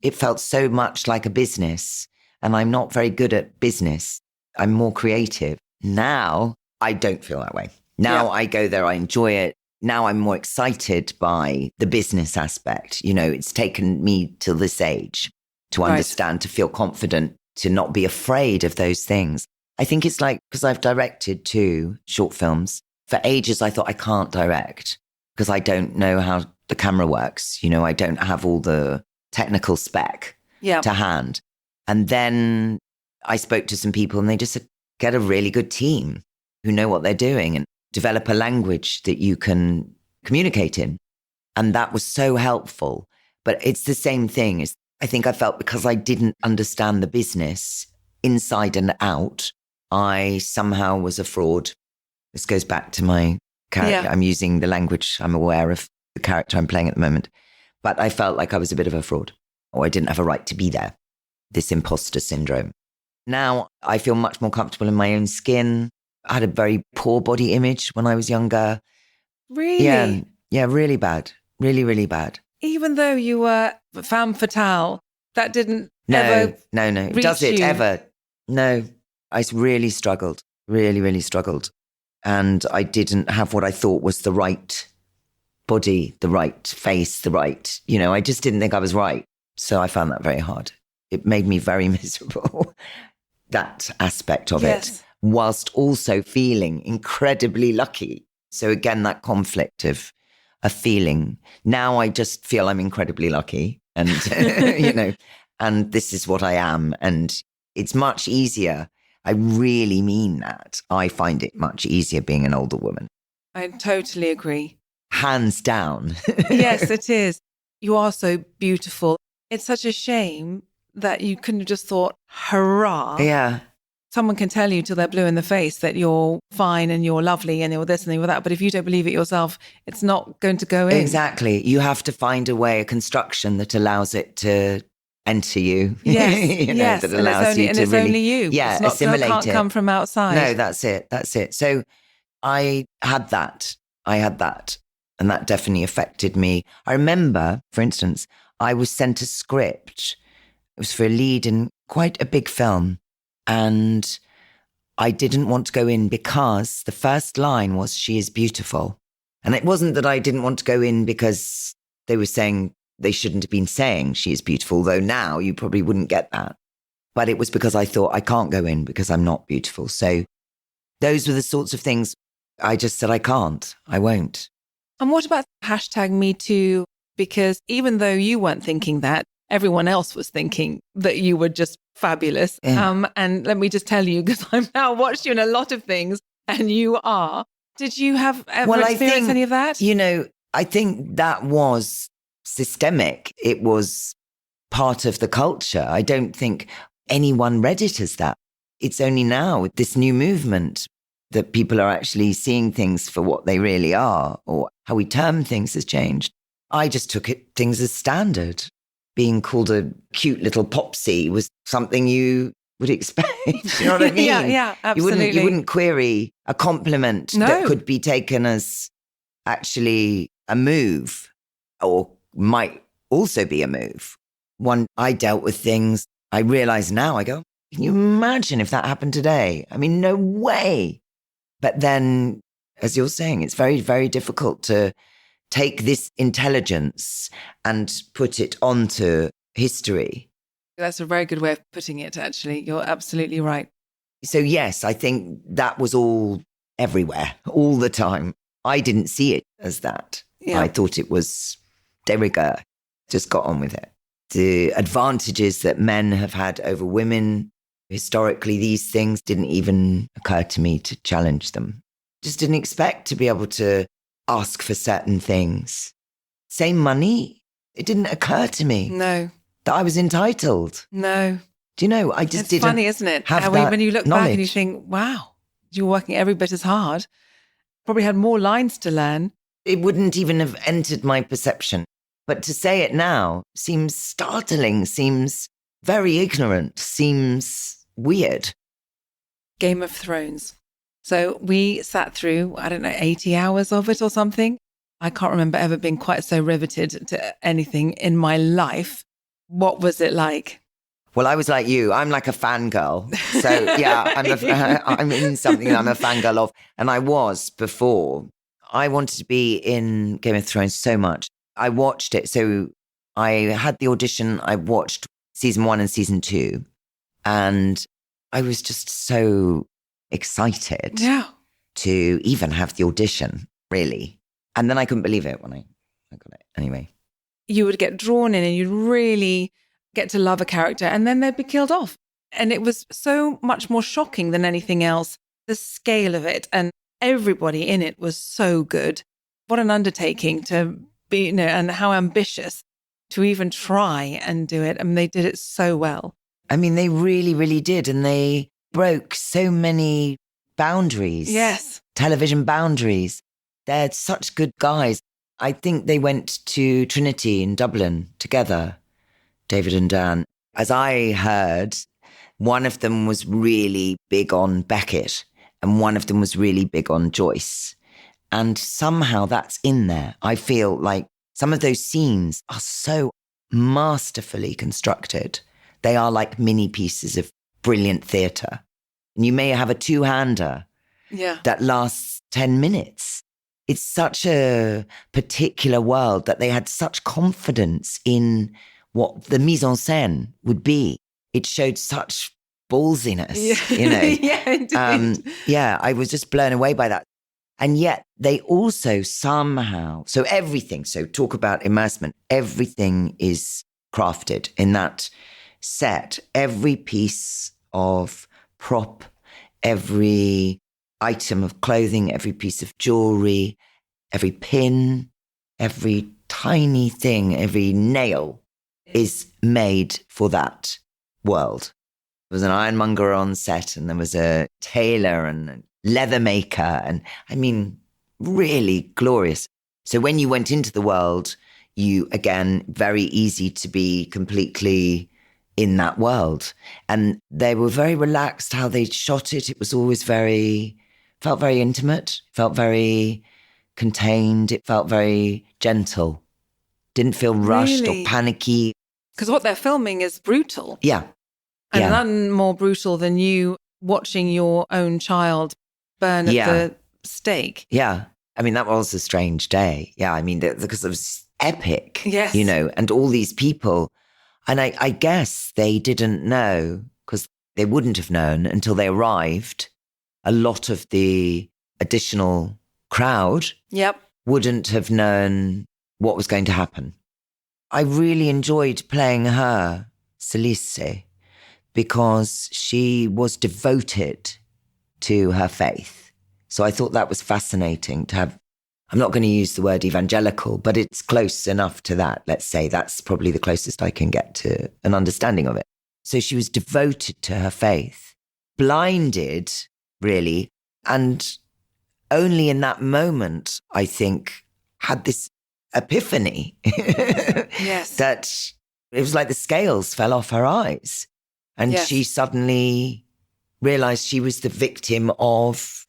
It felt so much like a business, and I'm not very good at business. I'm more creative. Now, I don't feel that way. Now I go there, I enjoy it. Now I'm more excited by the business aspect. You know, it's taken me to this age to understand, to feel confident, to not be afraid of those things. I think it's like, because I've directed 2 short films. For ages, I thought I can't direct because I don't know how the camera works. You know, I don't have all the technical spec to hand. And then I spoke to some people and they just said, get a really good team who know what they're doing and develop a language that you can communicate in. And that was so helpful. But it's the same thing as I think I felt because I didn't understand the business inside and out, I somehow was a fraud. This goes back to my character. I'm using the language. I'm aware of the character I'm playing at the moment. But I felt like I was a bit of a fraud or I didn't have a right to be there. This imposter syndrome. Now I feel much more comfortable in my own skin. I had a very poor body image when I was younger. Really? Yeah, really bad. Really, really bad. Even though you were femme fatale, that didn't ever No. reach Does it you? ever? No. I really struggled. Really, really struggled. And I didn't have what I thought was the right body, the right face, I just didn't think I was right. So I found that very hard. It made me very miserable, that aspect of it, whilst also feeling incredibly lucky. So again, that conflict of a feeling. Now I just feel I'm incredibly lucky and, and this is what I am. And it's much easier. I really mean that. I find it much easier being an older woman. I totally agree. Hands down. Yes, it is. You are so beautiful. It's such a shame that you couldn't have just thought, hurrah. Yeah. Someone can tell you till they're blue in the face that you're fine and you're lovely and you're this and you're that. But if you don't believe it yourself, it's not going to go in. Exactly. You have to find a way, a construction that allows it to enter you. Yes, that allows you to it's really, only you. Yeah, it's not, assimilate it can't come from outside. No, that's it. So I had that. And that definitely affected me. I remember, for instance, I was sent a script. It was for a lead in quite a big film. And I didn't want to go in because the first line was, "She is beautiful." And it wasn't that I didn't want to go in because they were saying they shouldn't have been saying she is beautiful, though now you probably wouldn't get that. But it was because I thought I can't go in because I'm not beautiful. So those were the sorts of things I just said, I can't, I won't. And what about #MeToo? Because even though you weren't thinking that, everyone else was thinking that you were just fabulous. Yeah. And let me just tell you, because I've now watched you in a lot of things and you are. Did you have ever experienced any of that? I think that was systemic. It was part of the culture. I don't think anyone read it as that. It's only now with this new movement that people are actually seeing things for what they really are, or how we term things has changed. I just took things as standard. being called a cute little popsy was something you would expect. You know what I mean? Yeah, absolutely. You wouldn't query a compliment that could be taken as actually a move, or might also be a move. When I dealt with things, I realize now, I go, can you imagine if that happened today? I mean, no way. But then, as you're saying, it's very, very difficult to take this intelligence and put it onto history. That's a very good way of putting it, actually. You're absolutely right. So yes, I think that was all everywhere, all the time. I didn't see it as that. Yeah. I thought it was de rigueur, just got on with it. The advantages that men have had over women, historically, these things didn't even occur to me to challenge them. Just didn't expect to be able to ask for certain things. Same money, it didn't occur to me. No. That I was entitled. No. Do you know, I just didn't. It's funny, isn't it? Have How that when you look knowledge. back and you think, wow, you're working every bit as hard. Probably had more lines to learn. It wouldn't even have entered my perception. But to say it now seems startling, seems very ignorant, seems weird. Game of Thrones. So we sat through, 80 hours of it or something. I can't remember ever being quite so riveted to anything in my life. What was it like? Well, I was like you. I'm like a fangirl. So yeah, I'm in something that I'm a fangirl of. And I was before. I wanted to be in Game of Thrones so much. I watched it. So I had the audition. I watched season 1 and season 2. And I was just so excited to even have the audition, really. And then I couldn't believe it when I got it. Anyway. You would get drawn in and you'd really get to love a character and then they'd be killed off. And it was so much more shocking than anything else, the scale of it. And everybody in it was so good. What an undertaking to be, and how ambitious to even try and do it. I mean, they did it so well. I mean, they really, really did. And they broke so many boundaries. Yes. Television boundaries. They're such good guys. I think they went to Trinity in Dublin together, David and Dan. As I heard, one of them was really big on Beckett and one of them was really big on Joyce. And somehow that's in there. I feel like some of those scenes are so masterfully constructed. They are like mini pieces of brilliant theatre. And you may have a two-hander that lasts 10 minutes. It's such a particular world that they had such confidence in what the mise en scène would be. It showed such ballsiness, you know. Indeed. I was just blown away by that. And yet they also somehow, so talk about immersement, everything is crafted in that set. Every piece of prop, every item of clothing, every piece of jewelry, every pin, every tiny thing, every nail is made for that world. There was an ironmonger on set and there was a tailor and a leather maker and, I mean, really glorious. So when you went into the world, you, again, very easy to be completely in that world. And they were very relaxed how they shot it. It was always felt very intimate, felt very contained. It felt very gentle. Didn't feel rushed or panicky. Because what they're filming is brutal. Yeah. And none more brutal than you watching your own child burn at the stake. Yeah. I mean, that was a strange day. Yeah. I mean, because it was epic, yes. You know, and all these people. And I guess they didn't know, because they wouldn't have known until they arrived. A lot of the additional crowd wouldn't have known what was going to happen. I really enjoyed playing her, Selyse, because she was devoted to her faith. So I thought that was fascinating to have. I'm not going to use the word evangelical, but it's close enough to that. Let's say that's probably the closest I can get to an understanding of it. So she was devoted to her faith, blinded, really, and only in that moment, I think, had this epiphany yes. that it was like the scales fell off her eyes. And she suddenly realized she was the victim of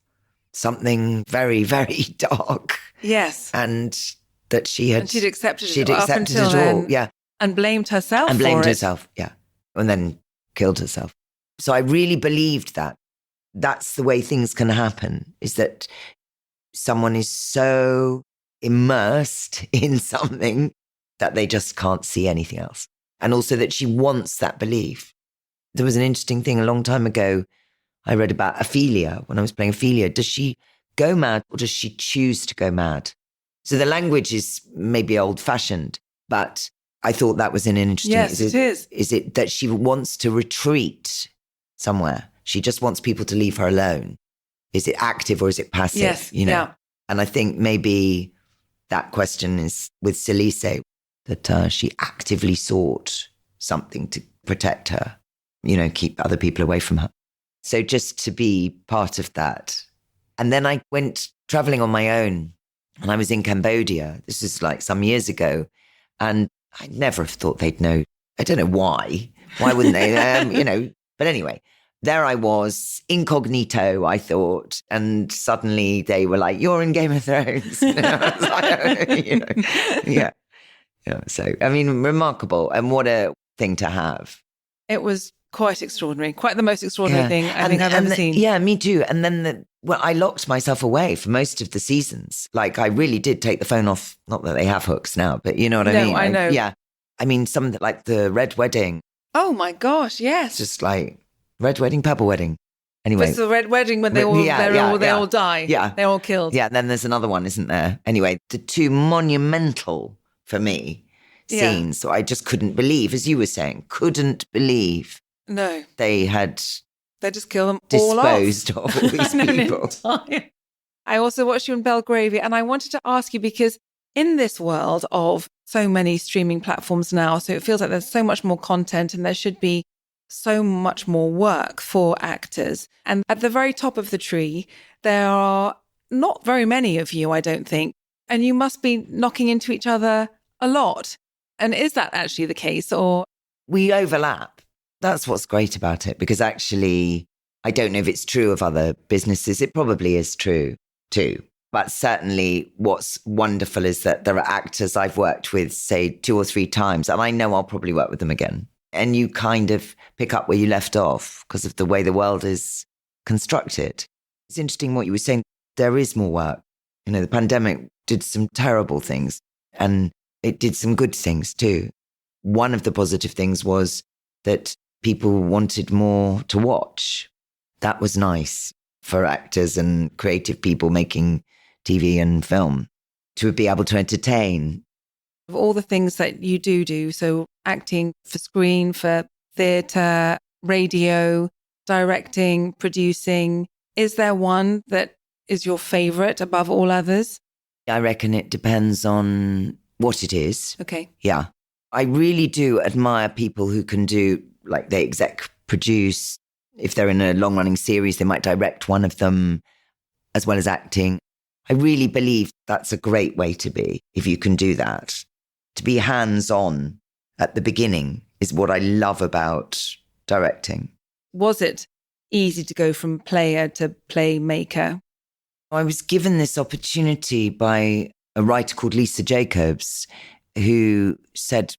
something very, very dark. Yes. And that she'd accepted it all. Then, yeah. And blamed herself And blamed for herself, yeah. And then killed herself. So I really believed that. That's the way things can happen, is that someone is so immersed in something that they just can't see anything else. And also that she wants that belief. There was an interesting thing a long time ago. I read about Ophelia, when I was playing Ophelia. Does she go mad or does she choose to go mad? So the language is maybe old-fashioned, but I thought that was an interesting... Yes, it is. Is it that she wants to retreat somewhere? She just wants people to leave her alone. Is it active or is it passive? Yes, Yeah. And I think maybe that question is with Selyse, that she actively sought something to protect her, keep other people away from her. So just to be part of that. And then I went traveling on my own and I was in Cambodia. This is like some years ago. And I never have thought they'd know. I don't know why. Why wouldn't they? But anyway, there I was, incognito, I thought. And suddenly they were like, you're in Game of Thrones. I was like, yeah. So, I mean, remarkable. And what a thing to have. It was quite extraordinary. Quite the most extraordinary thing I think I've ever seen. Yeah, me too. And then I locked myself away for most of the seasons. Like I really did take the phone off. Not that they have hooks now, but you know what I mean? No, I know. Yeah. I mean, some like the Red Wedding. Oh my gosh, yes. Just like Red Wedding, Purple Wedding. Anyway. It's the Red Wedding when they all die. Yeah. They're all killed. Yeah, and then there's another one, isn't there? Anyway, the two monumental, for me, scenes. So I just couldn't believe, as you were saying, couldn't believe. No. They just kill them disposed of all these people. I also watched you in Belgravia, and I wanted to ask you, because in this world of so many streaming platforms now, so it feels like there's so much more content and there should be so much more work for actors. And at the very top of the tree, there are not very many of you, I don't think. And you must be knocking into each other a lot. And is that actually the case, or? We overlap. That's what's great about it, because actually, I don't know if it's true of other businesses. It probably is true too. But certainly what's wonderful is that there are actors I've worked with, say, 2 or 3 times, and I know I'll probably work with them again. And you kind of pick up where you left off because of the way the world is constructed. It's interesting what you were saying. There is more work. The pandemic did some terrible things and it did some good things too. One of the positive things was that people wanted more to watch. That was nice for actors and creative people making TV and film to be able to entertain. Of all the things that you do, so acting for screen, for theatre, radio, directing, producing, is there one that is your favourite above all others? I reckon it depends on what it is. Okay. Yeah. I really do admire people who can do, like they exec produce. If they're in a long-running series, they might direct one of them as well as acting. I really believe that's a great way to be, if you can do that. To be hands-on at the beginning is what I love about directing. Was it easy to go from player to playmaker? I was given this opportunity by a writer called Lisa Jacobs, who said,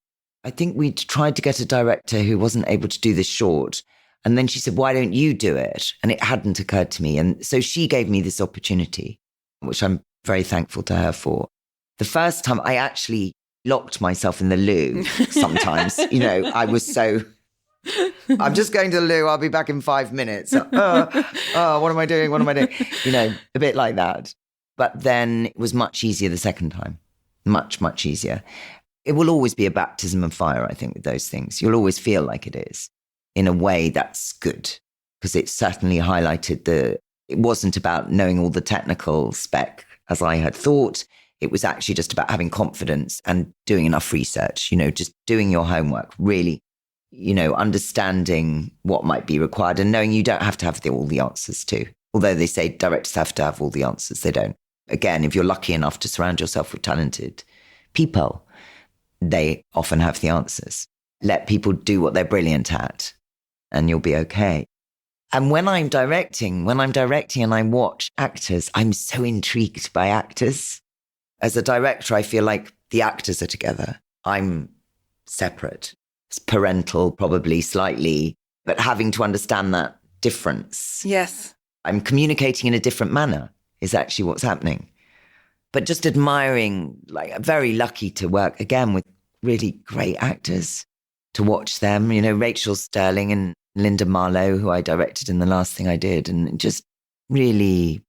I think we tried to get a director who wasn't able to do this short. And then she said, why don't you do it? And it hadn't occurred to me. And so she gave me this opportunity, which I'm very thankful to her for. The first time I actually locked myself in the loo sometimes, I was so, I'm just going to the loo. I'll be back in 5 minutes. What am I doing? What am I doing? A bit like that. But then it was much easier the second time. Much, much easier. It will always be a baptism of fire, I think, with those things. You'll always feel like it is. In a way, that's good, because it certainly highlighted it wasn't about knowing all the technical spec as I had thought. It was actually just about having confidence and doing enough research, just doing your homework, really, understanding what might be required and knowing you don't have to have all the answers too. Although they say directors have to have all the answers, they don't. Again, if you're lucky enough to surround yourself with talented people, they often have the answers. let people do what they're brilliant at and you'll be okay. And when I'm directing and I watch actors, I'm so intrigued by actors. As a director, I feel like the actors are together. I'm separate. It's parental, probably slightly, but having to understand that difference. Yes. I'm communicating in a different manner is actually what's happening. But just admiring, like, I'm very lucky to work again with really great actors, to watch them, Rachel Sterling and Linda Marlowe, who I directed in the last thing I did, and just really,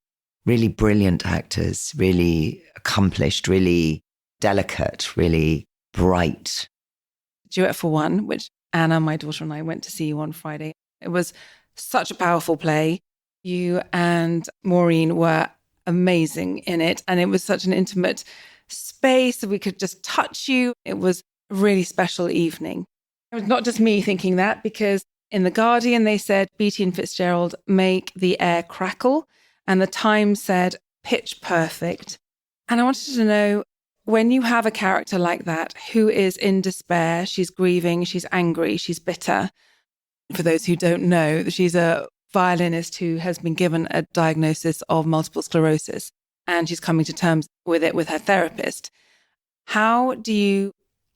really brilliant actors, really accomplished, really delicate, really bright. Duet for One, which Anna, my daughter, and I went to see on Friday. It was such a powerful play. You and Maureen were amazing in it. And it was such an intimate space that we could just touch you. It was a really special evening. It was not just me thinking that, because in The Guardian, they said Beatty and Fitzgerald make the air crackle. And the Times said pitch perfect. And I wanted to know, when you have a character like that who is in despair, she's grieving, she's angry, she's bitter. For those who don't know, she's a violinist who has been given a diagnosis of multiple sclerosis, and she's coming to terms with it with her therapist. How do you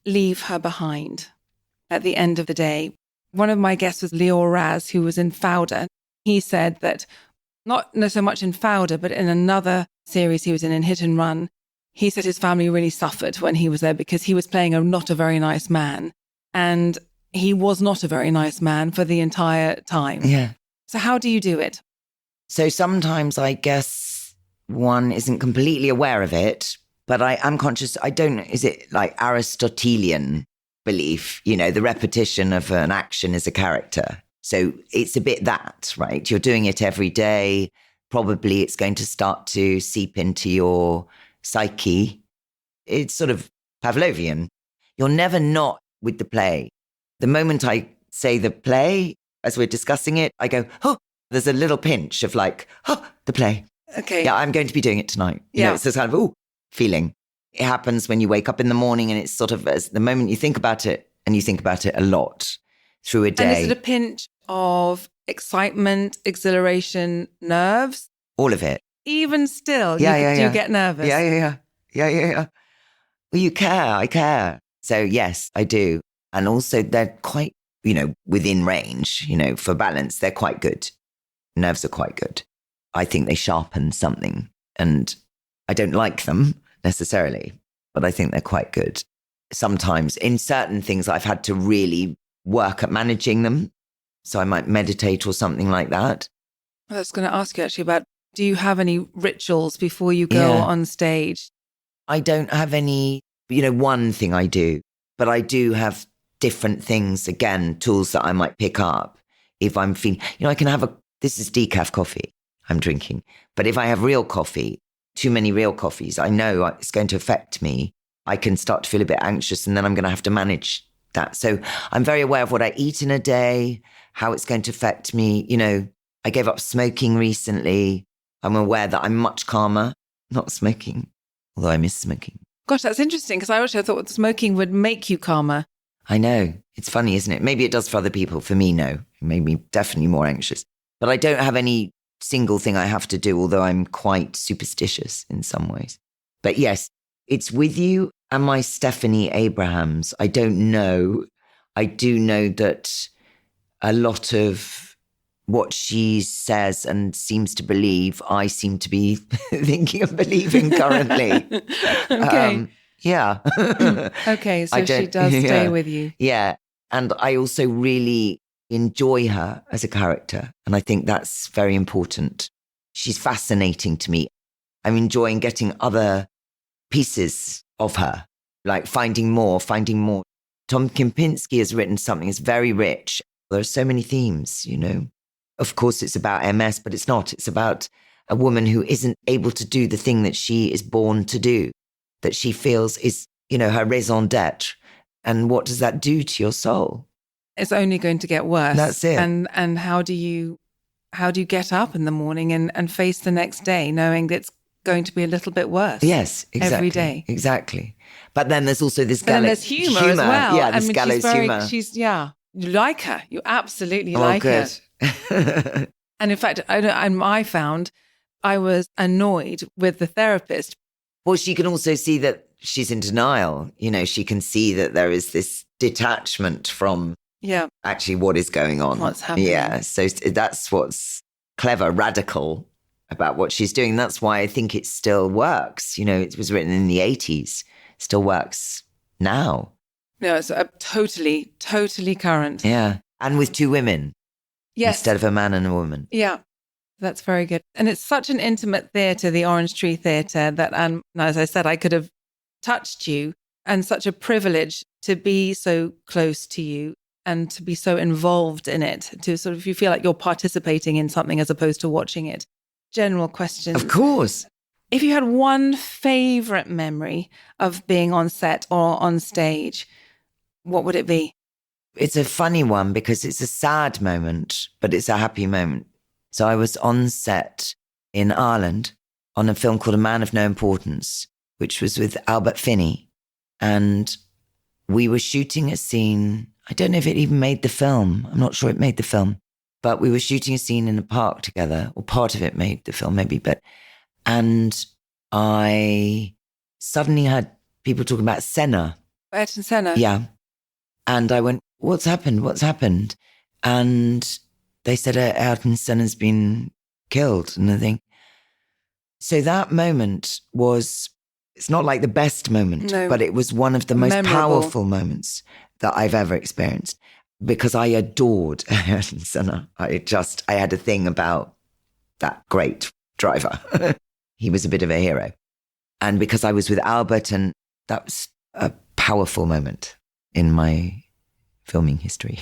leave her behind at the end of the day? One of my guests was Leo Raz, who was in Fauda. He said that not so much in Fauda, but in another series he was in Hit and Run, he said his family really suffered when he was there because he was playing not a very nice man. And he was not a very nice man for the entire time. Yeah. So how do you do it? So sometimes I guess one isn't completely aware of it, but I am conscious. Is it like Aristotelian belief, the repetition of an action is a character. So it's a bit that, right? You're doing it every day. Probably it's going to start to seep into your psyche. It's sort of Pavlovian. You're never not with the play. The moment I say the play, as we're discussing it, I go, oh, there's a little pinch of like, oh, the play. Okay. Yeah, I'm going to be doing it tonight. It's this kind of, feeling. It happens when you wake up in the morning, and it's sort of as the moment you think about it, and you think about it a lot through a day. And is it a pinch of excitement, exhilaration, nerves? All of it. Even still, do you get nervous? Yeah. Well, you care. I care. So yes, I do. And also they're quite, within range, for balance, they're quite good. Nerves are quite good. I think they sharpen something, and I don't like them necessarily, but I think they're quite good. Sometimes in certain things, I've had to really work at managing them. So I might meditate or something like that. I was going to ask you actually about, do you have any rituals before you go on stage? I don't have any, one thing I do, but I do have different things, again, tools that I might pick up if I'm feeling, I can have this is decaf coffee I'm drinking, but if I have real coffee, too many real coffees, I know it's going to affect me. I can start to feel a bit anxious, and then I'm going to have to manage that. So I'm very aware of what I eat in a day, how it's going to affect me. I gave up smoking recently. I'm aware that I'm much calmer not smoking, although I miss smoking. Gosh, that's interesting, because I also thought smoking would make you calmer. I know. It's funny, isn't it? Maybe it does for other people. For me, no. It made me definitely more anxious. But I don't have any single thing I have to do, although I'm quite superstitious in some ways. But yes, it's with you. Am I Stephanie Abrahams? I don't know. I do know that a lot of what she says and seems to believe, I seem to be thinking of believing currently. Okay. Yeah. Okay, so she does stay with you. Yeah. And I also really enjoy her as a character. And I think that's very important. She's fascinating to me. I'm enjoying getting other pieces of her, like finding more. Tom Kempinski has written something that's very rich. There are so many themes, Of course, it's about MS, but it's not. It's about a woman who isn't able to do the thing that she is born to do, that she feels is, her raison d'etre. And what does that do to your soul? It's only going to get worse. That's it. And how do you get up in the morning and face the next day knowing that going to be a little bit worse. Yes, exactly. Every day. Exactly. But then there's also this But then there's humour as well. Yeah, this gallows humour. You like her. You absolutely Oh, like good. her. And in fact, I found I was annoyed with the therapist. Well, she can also see that she's in denial. You know, she can see that there is this detachment from actually what is going on. What's happening. Yeah, so that's what's clever, radical about what she's doing. That's why I think it still works. You know, it was written in the 80s, still works now. No, it's totally, totally current. Yeah, and with two women instead of a man and a woman. Yeah. That's very good. And it's such an intimate theatre, the Orange Tree Theatre, that, as I said, I could have touched you, and such a privilege to be so close to you and to be so involved in it, to sort of, you feel like you're participating in something as opposed to watching it. General question. Of course. If you had one favourite memory of being on set or on stage, what would it be? It's a funny one because it's a sad moment, but it's a happy moment. So I was on set in Ireland on a film called A Man of No Importance, which was with Albert Finney. And we were shooting a scene. I don't know if it even made the film. I'm not sure it made the film. But we were shooting a scene in a park together, or part of it made the film maybe. And I suddenly had people talking about Senna. Ayrton Senna? Yeah. And I went, what's happened? What's happened? And they said Ayrton Senna's been killed and the thing. So that moment was, it's not like the best moment, but it was one of the most powerful moments that I've ever experienced because I adored Ayrton Senna. I had a thing about that great driver. He was a bit of a hero. And because I was with Albert, and that was a powerful moment in my filming history.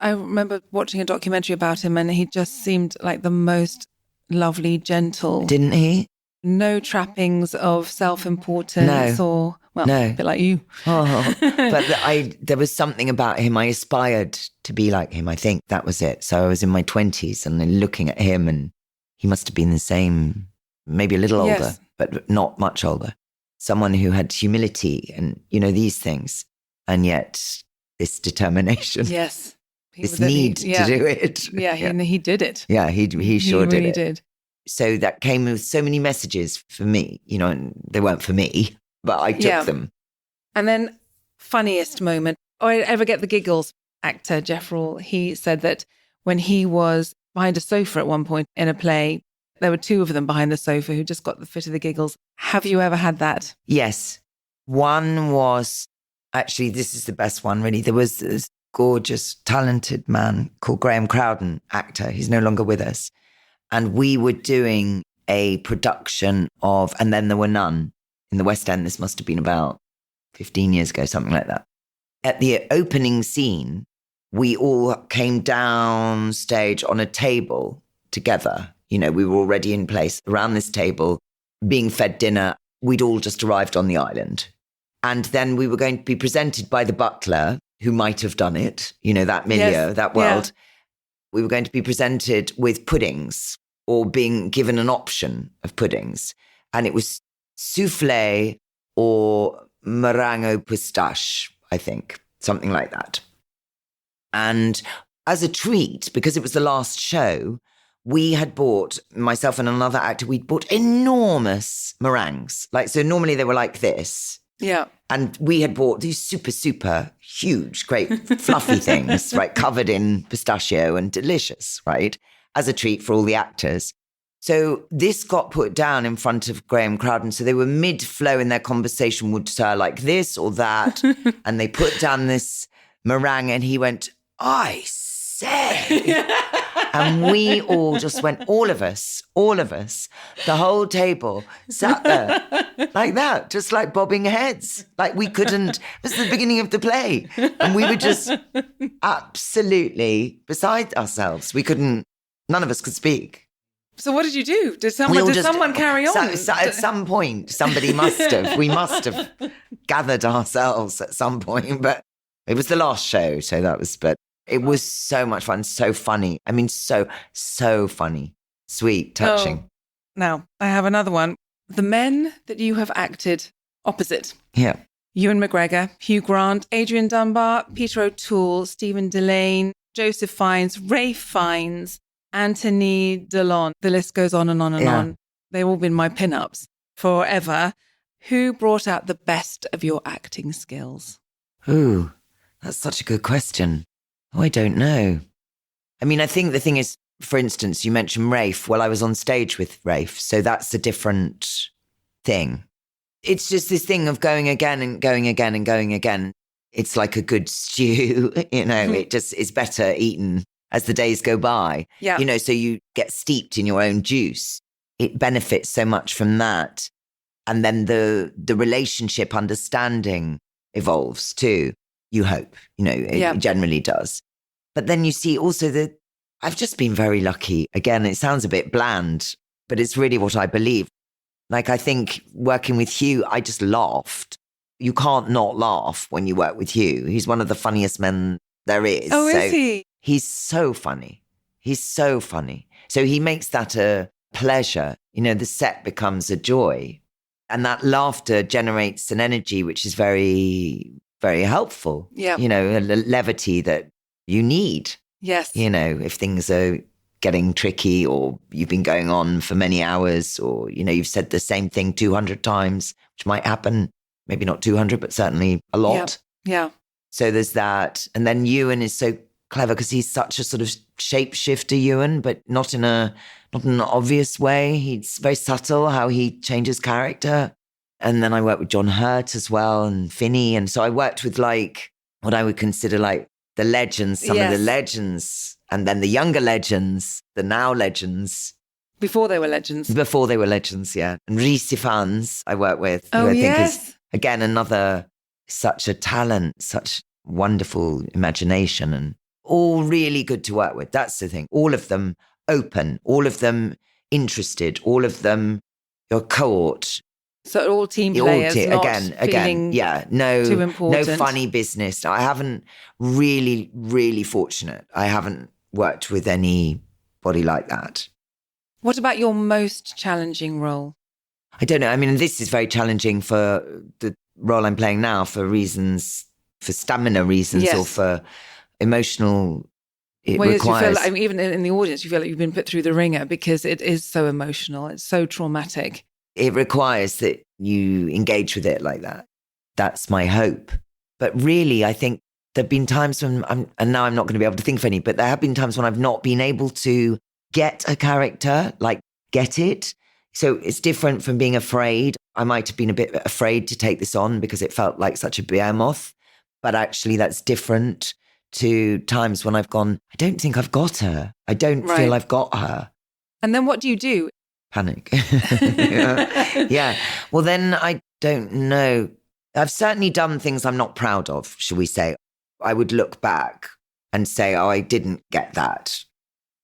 I remember watching a documentary about him, and he just seemed like the most lovely, gentle. Didn't he? No trappings of self-importance no. a bit like you. Oh, but there was something about him. I aspired to be like him. I think that was it. So I was in my 20s and then looking at him, and he must have been the same, maybe a little older, but not much older. Someone who had humility and, these things, and yet this determination. Yes. This need to do it. Yeah, he did it. Yeah, he sure really did it. So that came with so many messages for me, and they weren't for me, but I took them. And then funniest moment, I ever get the giggles. Actor Jeff Rawle, he said that when he was behind a sofa at one point in a play, there were two of them behind the sofa who just got the fit of the giggles. Have you ever had that? Yes. One was, actually, this is the best one, really. There was this gorgeous, talented man called Graham Crowden, actor. He's no longer with us. And we were doing a production of And Then There Were None in the West End. This must have been about 15 years ago, something like that. At the opening scene, we all came down stage on a table together. We were already in place around this table, being fed dinner. We'd all just arrived on the island. And then we were going to be presented by the butler, who might have done it, that milieu, that world. Yeah. We were going to be presented with puddings, or being given an option of puddings. And it was soufflé or meringue au pistache, I think, something like that. And as a treat, because it was the last show, we had bought, myself and another actor, we'd bought enormous meringues. So normally they were like this. Yeah. And we had bought these super, super huge, great fluffy things, right, covered in pistachio and delicious, right, as a treat for all the actors. So this got put down in front of Graham Crowden. So they were mid-flow in their conversation, would say like this or that. And they put down this meringue and he went, I say. And we all just went, all of us, the whole table sat there like that, just like bobbing heads. Like we couldn't, it was the beginning of the play. And we were just absolutely beside ourselves. We couldn't, none of us could speak. So what did you do? Did someone carry on? At some point, somebody we must have gathered ourselves at some point, but it was the last show. So that was, but it was so much fun, so funny. I mean, so funny, sweet, touching. Oh, Now, I have another one. The men that you have acted opposite. Yeah. Ewan MacGregor, Hugh Grant, Adrian Dunbar, Peter O'Toole, Stephen Delane, Joseph Fiennes, Ralph Fiennes, Anthony Delon. The list goes on and on and on. They've all been my pin-ups forever. Who brought out the best of your acting skills? Ooh, that's such a good question. Oh, I don't know. I mean, I think the thing is, for instance, you mentioned Rafe. Well, I was on stage with Rafe, so that's a different thing. It's just this thing of going again and going again and going again. It's like a good stew, it just is better eaten as the days go by. Yeah. So you get steeped in your own juice. It benefits so much from that. And then the relationship understanding evolves too, you hope, it generally does. But then you see also that I've just been very lucky. Again, it sounds a bit bland, but it's really what I believe. Like, I think working with Hugh, I just laughed. You can't not laugh when you work with Hugh. He's one of the funniest men there is. Oh, is he? He's so funny. He's so funny. So he makes that a pleasure. The set becomes a joy. And that laughter generates an energy which is very, very helpful. Yeah. A levity that you need. Yes. If things are getting tricky or you've been going on for many hours or, you've said the same thing 200 times, which might happen, maybe not 200, but certainly a lot. Yeah. So there's that. And then Ewan is so clever because he's such a sort of shapeshifter, Ewan, but not in an obvious way. He's very subtle how he changes character. And then I worked with John Hurt as well and Finney. And so I worked with what I would consider the legends, some of the legends, and then the younger legends, the now legends. Before they were legends. Before they were legends, yeah. And Rhys Ifans I work with, who I think is, again, another such a talent, such wonderful imagination, and all really good to work with. That's the thing. All of them open, all of them interested, all of them you're caught. So all team players, again, yeah, no, too important. No funny business. I haven't really fortunate. I haven't worked with anybody like that. What about your most challenging role? I don't know. I mean, this is very challenging for the role I'm playing now for stamina reasons, or for emotional. Requires. You feel even in the audience, you feel like you've been put through the ringer because it is so emotional. It's so traumatic. It requires that you engage with it like that. That's my hope. But really, I think there have been times when and now I'm not going to be able to think of any, but there have been times when I've not been able to get a character, get it. So it's different from being afraid. I might have been a bit afraid to take this on because it felt like such a behemoth. But actually, that's different to times when I've gone, I don't think I've got her. I don't feel I've got her. And then what do you do? Panic. Yeah. Well, then I don't know. I've certainly done things I'm not proud of, shall we say. I would look back and say, oh, I didn't get that.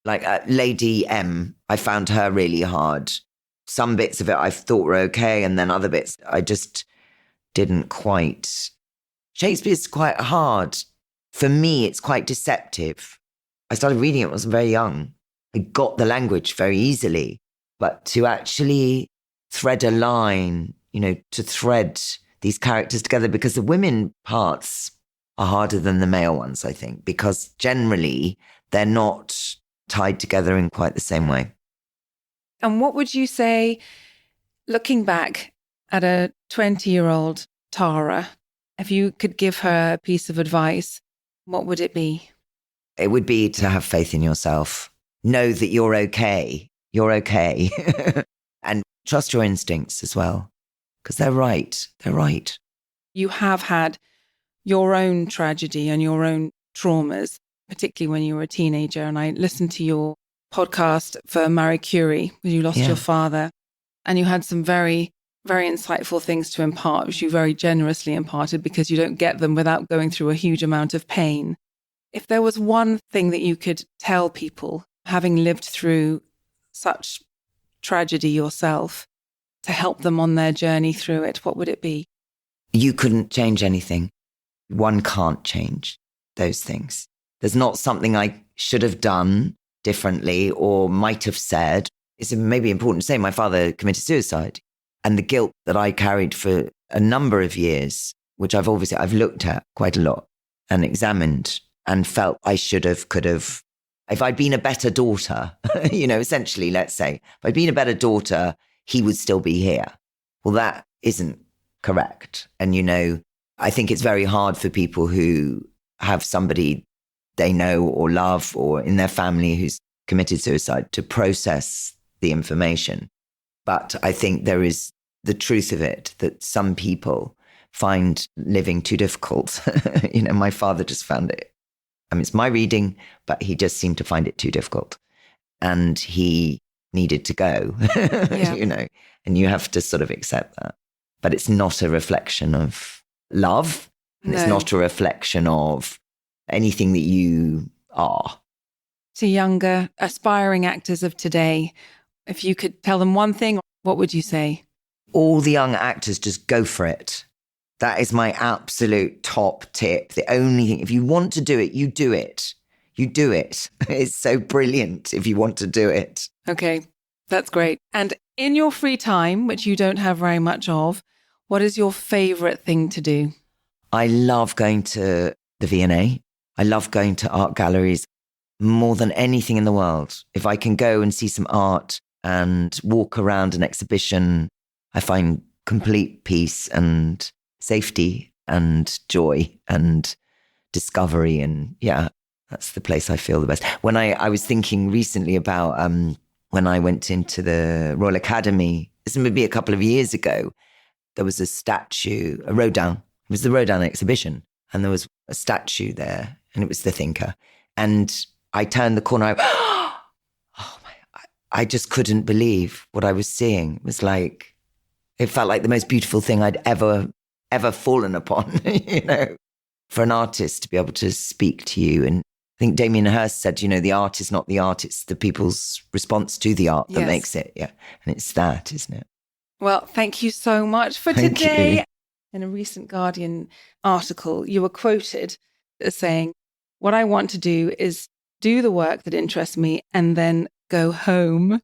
Like Lady M, I found her really hard. Some bits of it I thought were okay, and then other bits I just didn't quite. Shakespeare's quite hard. For me, it's quite deceptive. I started reading it when I was very young. I got the language very easily. But to actually thread a line, to thread these characters together, because the women parts are harder than the male ones, I think, because generally they're not tied together in quite the same way. And what would you say, looking back at a 20-year-old Tara, if you could give her a piece of advice, what would it be? It would be to have faith in yourself. Know that you're okay. You're okay. And trust your instincts as well, because they're right. They're right. You have had your own tragedy and your own traumas, particularly when you were a teenager. And I listened to your podcast for Marie Curie, when you lost your father, and you had some very, very insightful things to impart, which you very generously imparted because you don't get them without going through a huge amount of pain. If there was one thing that you could tell people, having lived through such tragedy yourself, to help them on their journey through it, what would it be? You couldn't change anything. One can't change those things. There's not something I should have done differently or might have said it's maybe important to say my father committed suicide, and the guilt that I carried for a number of years, which I've looked at quite a lot and examined and felt I should have, could have, if I'd been a better daughter, essentially, let's say, if I'd been a better daughter, he would still be here. Well, that isn't correct. And, I think it's very hard for people who have somebody they know or love or in their family who's committed suicide to process the information. But I think there is the truth of it that some people find living too difficult. My father just found it. It's my reading, but he just seemed to find it too difficult. And he needed to go, and you have to sort of accept that. But it's not a reflection of love. And It's not a reflection of anything that you are. To younger, aspiring actors of today, if you could tell them one thing, what would you say? All the young actors, just go for it. That is my absolute top tip. The only thing, if you want to do it, you do it. You do it. It's so brilliant if you want to do it. Okay, that's great. And in your free time, which you don't have very much of, what is your favourite thing to do? I love going to the V&A. I love going to art galleries more than anything in the world. If I can go and see some art and walk around an exhibition, I find complete peace and safety and joy and discovery. And that's the place I feel the best. When I was thinking recently about when I went into the Royal Academy, this may be a couple of years ago, there was a statue, a Rodin. It was the Rodin exhibition. And there was a statue there, and it was the thinker. And I turned the corner, I just couldn't believe what I was seeing. It was like, it felt like the most beautiful thing I'd ever fallen upon, for an artist to be able to speak to you. And I think Damien Hirst said, the art is not the art, it's the people's response to the art that makes it. Yeah. And it's that, isn't it? Well, thank you so much for today. In a recent Guardian article, you were quoted as saying, what I want to do is do the work that interests me and then go home.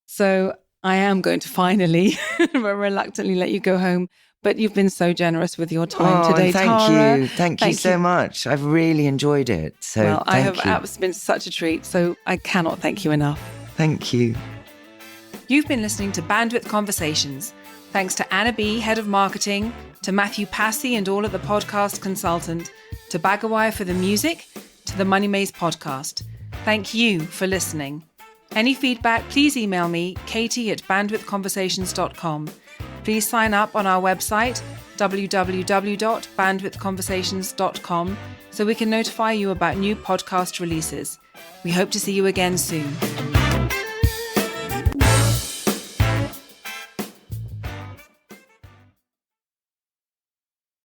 So I am going to finally, reluctantly let you go home. But you've been so generous with your time today, Tara. Thank you so much. I've really enjoyed it. So It's been such a treat. So I cannot thank you enough. Thank you. You've been listening to Bandwidth Conversations. Thanks to Anna B, Head of Marketing, to Matthew Passy and all at the podcast consultant, to Bagawire for the music, to the Money Maze podcast. Thank you for listening. Any feedback, please email me, katie@bandwidthconversations.com. Please sign up on our website, www.bandwidthconversations.com, so we can notify you about new podcast releases. We hope to see you again soon.